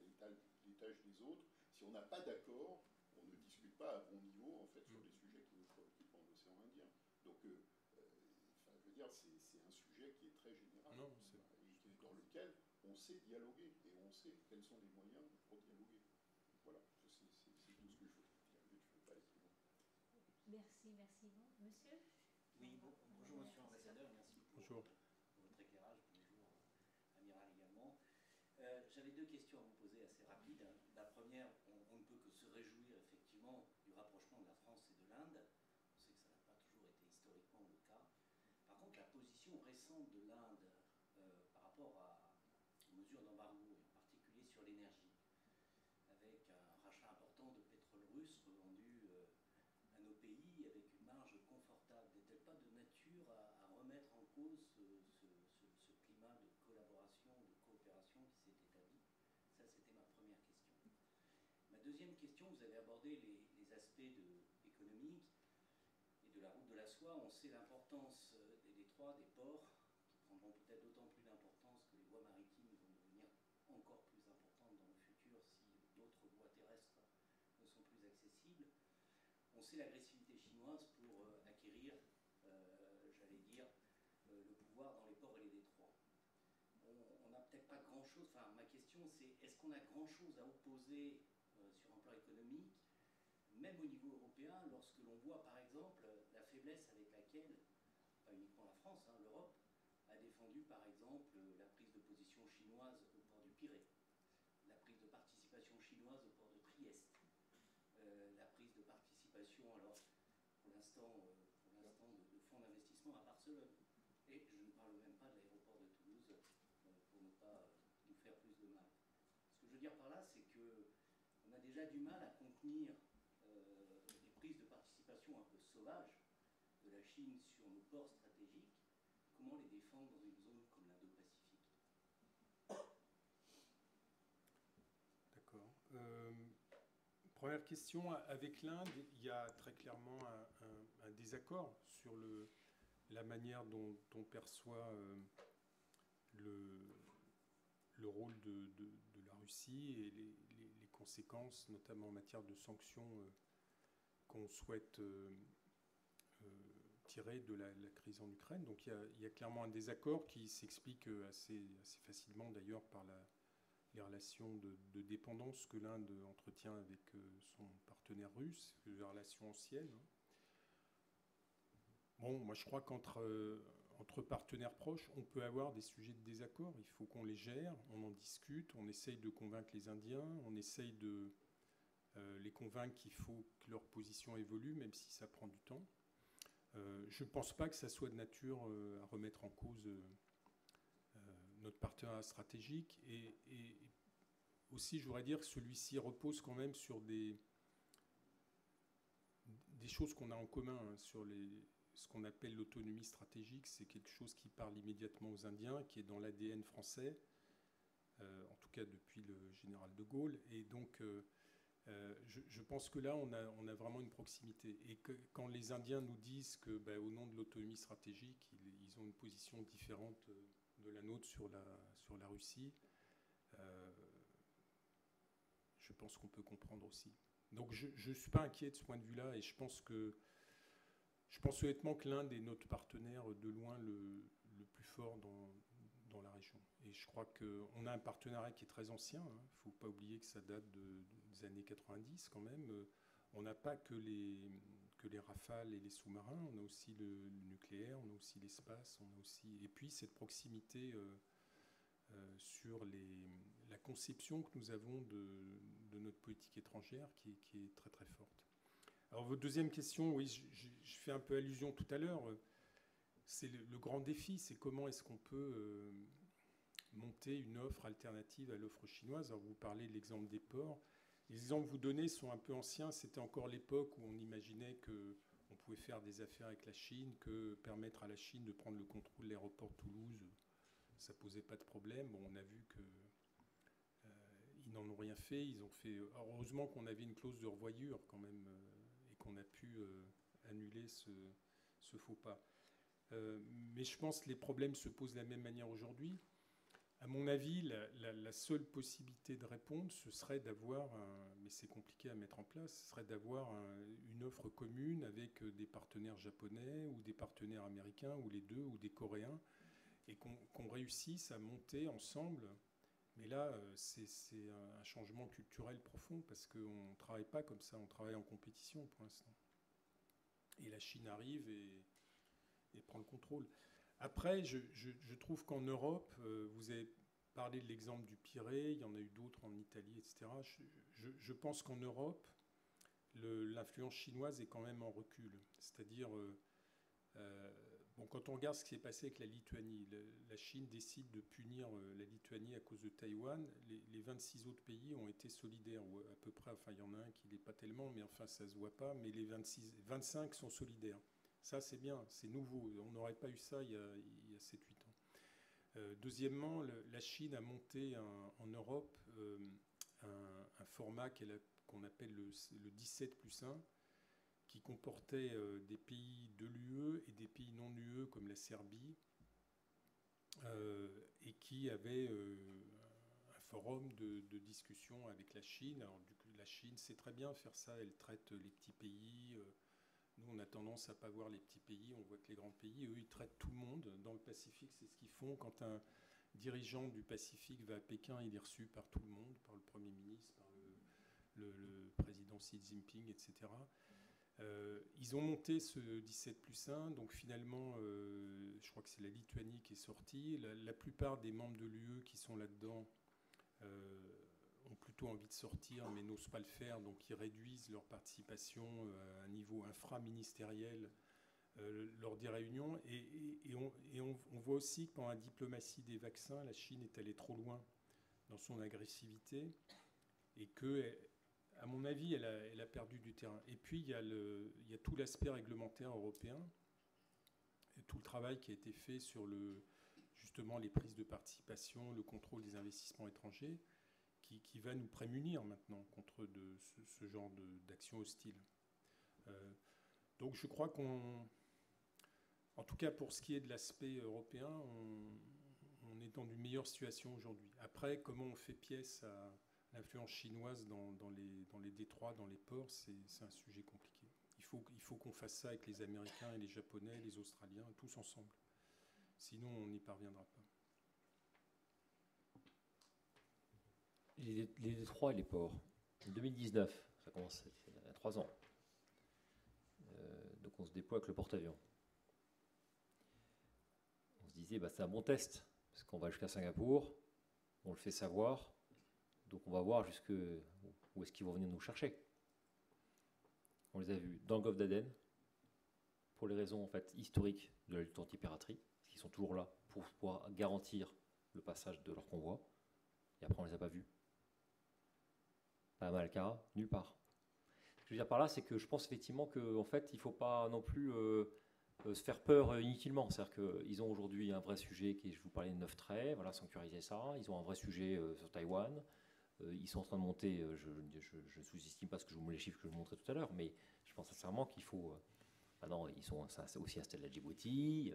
l'étage des autres. Si on n'a pas d'accord, on ne discute pas à bon niveau en fait sur les sujets qui nous préoccupent en océan Indien. Donc, je veux dire, c'est un sujet qui est très général, dans lequel on sait dialoguer et on sait quels sont les moyens pour dialoguer. Voilà, c'est tout ce que je veux dire. Je ne veux pas aller plus loin. Merci. Monsieur ? Oui, bonjour monsieur l'ambassadeur, merci pour votre éclairage. Bonjour amiral également. J'avais deux questions à vous poser assez rapides. La première, on ne peut que se réjouir effectivement du rapprochement de la France et de l'Inde. On sait que ça n'a pas toujours été historiquement le cas. Par contre, la position récente de l'Inde par rapport aux mesures d'embargo, et en particulier sur l'énergie, avec un rachat important de pétrole russe revendu à nos pays avec une marge confortable, n'est-elle pas de nature à remettre en cause ce climat de collaboration, de coopération qui s'est établi? Ça, c'était ma première question. Ma deuxième question, vous avez abordé les aspects économiques et de la route de la soie. On sait l'importance des détroits, des ports, qui prendront peut-être d'autant plus d'importance que les voies maritimes vont devenir encore plus importantes dans le futur si d'autres voies terrestres ne sont plus accessibles. On sait l'agressivité chinoise pour acquérir, j'allais dire, le pouvoir dans les ports et les détroits. On n'a peut-être pas grand-chose, enfin ma question c'est, est-ce qu'on a grand-chose à opposer sur un plan économique, même au niveau européen, lorsque l'on voit par exemple la faiblesse avec laquelle, pas uniquement la France, l'Europe, défendu, par exemple, la prise de position chinoise au port du Pirée, la prise de participation chinoise au port de Trieste, la prise de participation, alors pour l'instant, de fonds d'investissement à Barcelone. Et je ne parle même pas de l'aéroport de Toulouse, pour ne pas nous faire plus de mal. Ce que je veux dire par là, c'est qu'on a déjà du mal à contenir les prises de participation un peu sauvages de la Chine sur nos ports stratégiques. Comment les défendre dans une zone comme l'Indo-Pacifique? D'accord. Première question, avec l'Inde, il y a très clairement un désaccord sur la manière dont on perçoit le rôle de la Russie et les conséquences, notamment en matière de sanctions qu'on souhaite tirer de la crise en Ukraine. Donc il y a clairement un désaccord qui s'explique assez facilement d'ailleurs par les relations de dépendance que l'Inde entretient avec son partenaire russe, des relations anciennes. Bon, moi je crois qu'entre partenaires proches, on peut avoir des sujets de désaccord. Il faut qu'on les gère, on en discute, on essaye de convaincre les Indiens, on essaye de les convaincre qu'il faut que leur position évolue, même si ça prend du temps. Je ne pense pas que ça soit de nature à remettre en cause notre partenariat stratégique. Et aussi, je voudrais dire que celui-ci repose quand même sur des choses qu'on a en commun, hein, sur ce qu'on appelle l'autonomie stratégique. C'est quelque chose qui parle immédiatement aux Indiens, qui est dans l'ADN français, en tout cas depuis le général de Gaulle. Et donc, je pense que là, on a vraiment une proximité. Et que quand les Indiens nous disent que, au nom de l'autonomie stratégique, ils ont une position différente de la nôtre sur la Russie, je pense qu'on peut comprendre aussi. Donc je ne suis pas inquiet de ce point de vue-là, et je pense honnêtement que l'Inde est notre partenaire de loin le plus fort dans la région. Et je crois qu'on a un partenariat qui est très ancien. Il ne faut pas oublier que ça date des années 90 quand même. On n'a pas que les Rafales et les sous-marins, on a aussi le nucléaire, on a aussi l'espace, et puis cette proximité sur la conception que nous avons de notre politique étrangère qui est très très forte. Alors votre deuxième question, oui, je fais un peu allusion tout à l'heure, c'est le grand défi, c'est comment est-ce qu'on peut monter une offre alternative à l'offre chinoise. Alors vous parlez de l'exemple des ports. Les exemples que vous donnez sont un peu anciens, c'était encore l'époque où on imaginait qu'on pouvait faire des affaires avec la Chine, que permettre à la Chine de prendre le contrôle de l'aéroport de Toulouse, ça ne posait pas de problème. Bon, on a vu qu'ils n'en ont rien fait. Ils ont fait. Heureusement qu'on avait une clause de revoyure quand même et qu'on a pu annuler ce faux pas. Mais je pense que les problèmes se posent de la même manière aujourd'hui. À mon avis, la seule possibilité de répondre, ce serait d'avoir, mais c'est compliqué à mettre en place, ce serait d'avoir une offre commune avec des partenaires japonais ou des partenaires américains ou les deux ou des Coréens, et qu'on réussisse à monter ensemble. Mais là, c'est un changement culturel profond parce qu'on ne travaille pas comme ça, on travaille en compétition pour l'instant. Et la Chine arrive et prend le contrôle. Après, je trouve qu'en Europe, vous avez parlé de l'exemple du Pirée, il y en a eu d'autres en Italie, etc. Je pense qu'en Europe, l'influence chinoise est quand même en recul. C'est-à-dire, quand on regarde ce qui s'est passé avec la Lituanie, la Chine décide de punir la Lituanie à cause de Taïwan. Les 26 autres pays ont été solidaires, ou à peu près, enfin il y en a un qui ne l'est pas tellement, mais enfin ça ne se voit pas, mais les 25 sont solidaires. Ça, c'est bien, c'est nouveau. On n'aurait pas eu ça il y a 7-8 ans. Deuxièmement, la Chine a monté en Europe un format qu'on appelle le 17+1, qui comportait des pays de l'UE et des pays non UE, comme la Serbie, et qui avait un forum de discussion avec la Chine. Alors, la Chine sait très bien faire ça, elle traite les petits pays. Nous, on a tendance à ne pas voir les petits pays, on voit que les grands pays, eux, ils traitent tout le monde. Dans le Pacifique, c'est ce qu'ils font. Quand un dirigeant du Pacifique va à Pékin, il est reçu par tout le monde, par le Premier ministre, par le président Xi Jinping, etc. Ils ont monté ce 17+1, donc finalement, je crois que c'est la Lituanie qui est sortie. La plupart des membres de l'UE qui sont là-dedans ont plutôt envie de sortir, mais n'osent pas le faire, donc ils réduisent leur participation à un niveau infra-ministériel lors des réunions. Et on voit aussi que dans la diplomatie des vaccins, la Chine est allée trop loin dans son agressivité, et que, à mon avis, elle a perdu du terrain. Et puis, il y a tout l'aspect réglementaire européen, et tout le travail qui a été fait sur justement les prises de participation, le contrôle des investissements étrangers, qui va nous prémunir maintenant contre ce genre d'action hostile. Donc je crois en tout cas pour ce qui est de l'aspect européen, on est dans une meilleure situation aujourd'hui. Après, comment on fait pièce à l'influence chinoise dans les détroits, dans les ports, c'est un sujet compliqué. Il faut qu'on fasse ça avec les Américains et les Japonais, les Australiens, tous ensemble. Sinon, on n'y parviendra pas. Les détroits et les ports. En 2019, ça commence il y a 3 ans. Donc on se déploie avec le porte-avions. On se disait, c'est un bon test, parce qu'on va jusqu'à Singapour, on le fait savoir, donc on va voir où est-ce qu'ils vont venir nous chercher. On les a vus dans le golfe d'Aden, pour les raisons en fait historiques de la lutte anti-piraterie, parce qu'ils sont toujours là pour pouvoir garantir le passage de leur convoi, et après on ne les a pas vus. Pas à Malacca, nulle part. Ce que je veux dire par là, c'est que je pense effectivement qu'en fait, il ne faut pas non plus se faire peur inutilement. C'est-à-dire qu'ils ont aujourd'hui un vrai sujet, je vous parlais de 9 traits, voilà, sanctuariser ça. Ils ont un vrai sujet sur Taïwan. Ils sont en train de monter, je ne sous-estime pas les chiffres que je vous montrais tout à l'heure, mais je pense sincèrement qu'il faut... non, ils sont aussi installés à Djibouti.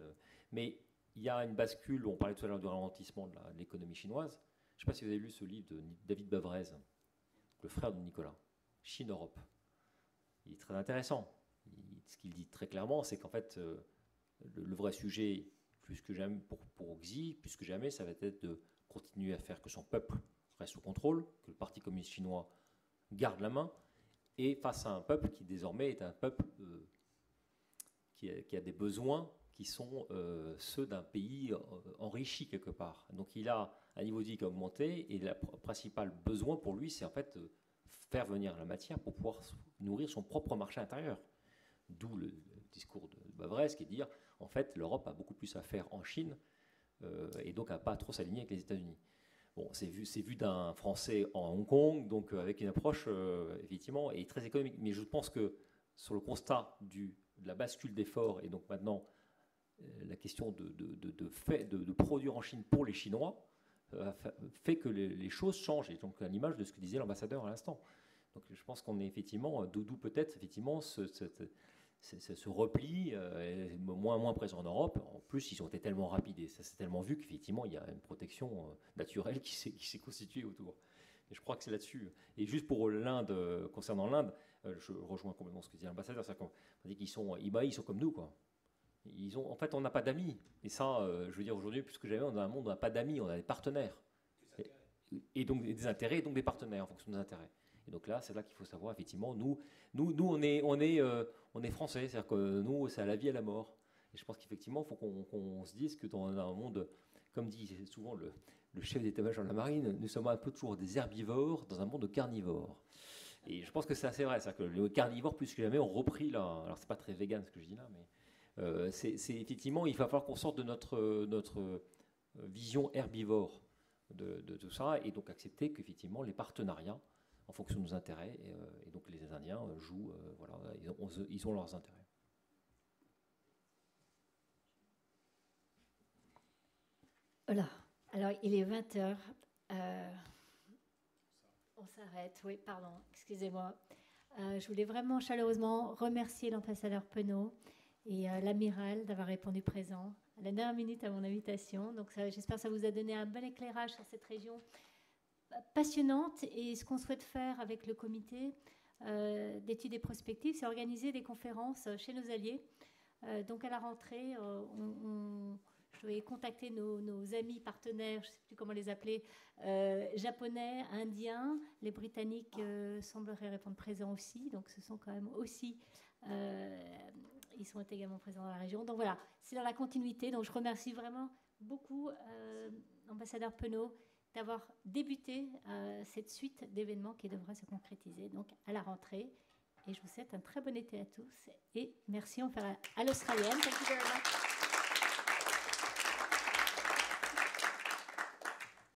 Mais il y a une bascule, on parlait tout à l'heure du ralentissement de l'économie chinoise. Je ne sais pas si vous avez lu ce livre de David Bavrez, le frère de Nicolas, Chine-Europe. Il est très intéressant. Ce qu'il dit très clairement, c'est qu'en fait, le vrai sujet, plus que jamais pour Xi, plus que jamais, ça va être de continuer à faire que son peuple reste sous contrôle, que le Parti communiste chinois garde la main, et face à un peuple qui désormais est un peuple qui a des besoins qui sont ceux d'un pays enrichi quelque part. Donc il a un niveau de vie qui a augmenté, et le principal besoin pour lui, c'est en fait faire venir la matière pour pouvoir nourrir son propre marché intérieur. D'où le discours de Bavrez qui est de dire, en fait, l'Europe a beaucoup plus à faire en Chine, et donc à pas trop s'aligner avec les États-Unis. Bon, c'est vu d'un Français en Hong Kong, donc avec une approche effectivement et très économique. Mais je pense que sur le constat de la bascule d'efforts, et donc maintenant la question de produire en Chine pour les Chinois, fait que les choses changent, et donc à l'image de ce que disait l'ambassadeur à l'instant. Donc je pense qu'on est effectivement, d'où peut-être effectivement ce repli moins présent en Europe. En plus, ils ont été tellement rapides et ça s'est tellement vu qu'effectivement il y a une protection naturelle qui s'est constituée autour. Et je crois que c'est là-dessus. Et juste pour l'Inde, concernant l'Inde, je rejoins complètement ce que disait l'ambassadeur, c'est-à-dire qu'on dit qu'ils sont comme nous, quoi. En fait, on n'a pas d'amis. Et ça, je veux dire, aujourd'hui, plus que jamais, on a un monde où on n'a pas d'amis, on a des partenaires. Et donc des intérêts, et donc des partenaires en fonction des intérêts. Et donc là, c'est là qu'il faut savoir, effectivement, nous on est français, c'est-à-dire que nous, c'est à la vie et à la mort. Et je pense qu'effectivement, il faut qu'on se dise que dans un monde, comme dit souvent le chef d'état-major de la marine, nous sommes un peu toujours des herbivores dans un monde de carnivores. Et je pense que c'est assez vrai, c'est-à-dire que les carnivores, plus que jamais, ont repris là. Alors, c'est pas très vegan ce que je dis là, mais c'est effectivement, il va falloir qu'on sorte de notre vision herbivore de tout ça, et donc accepter qu'effectivement, les partenariats, en fonction de nos intérêts, et donc les Indiens jouent, voilà, ils ont leurs intérêts. Voilà, alors il est 20h. On s'arrête, oui, pardon, excusez-moi. Je voulais vraiment chaleureusement remercier l'ambassadeur Penaud et l'amiral d'avoir répondu présent à la dernière minute à mon invitation. Donc j'espère que ça vous a donné un bel éclairage sur cette région passionnante. Et ce qu'on souhaite faire avec le comité d'études et prospectives, c'est organiser des conférences chez nos alliés. Donc à la rentrée, je je vais contacter nos amis partenaires, je ne sais plus comment les appeler, japonais, indiens. Les Britanniques sembleraient répondre présents aussi, donc ce sont quand même aussi, ils sont également présents dans la région. Donc voilà, c'est dans la continuité. Donc je remercie vraiment beaucoup ambassadeur Penaud d'avoir débuté cette suite d'événements qui devra se concrétiser donc à la rentrée. Et je vous souhaite un très bon été à tous et merci, on fera à l'australienne. Thank you very much.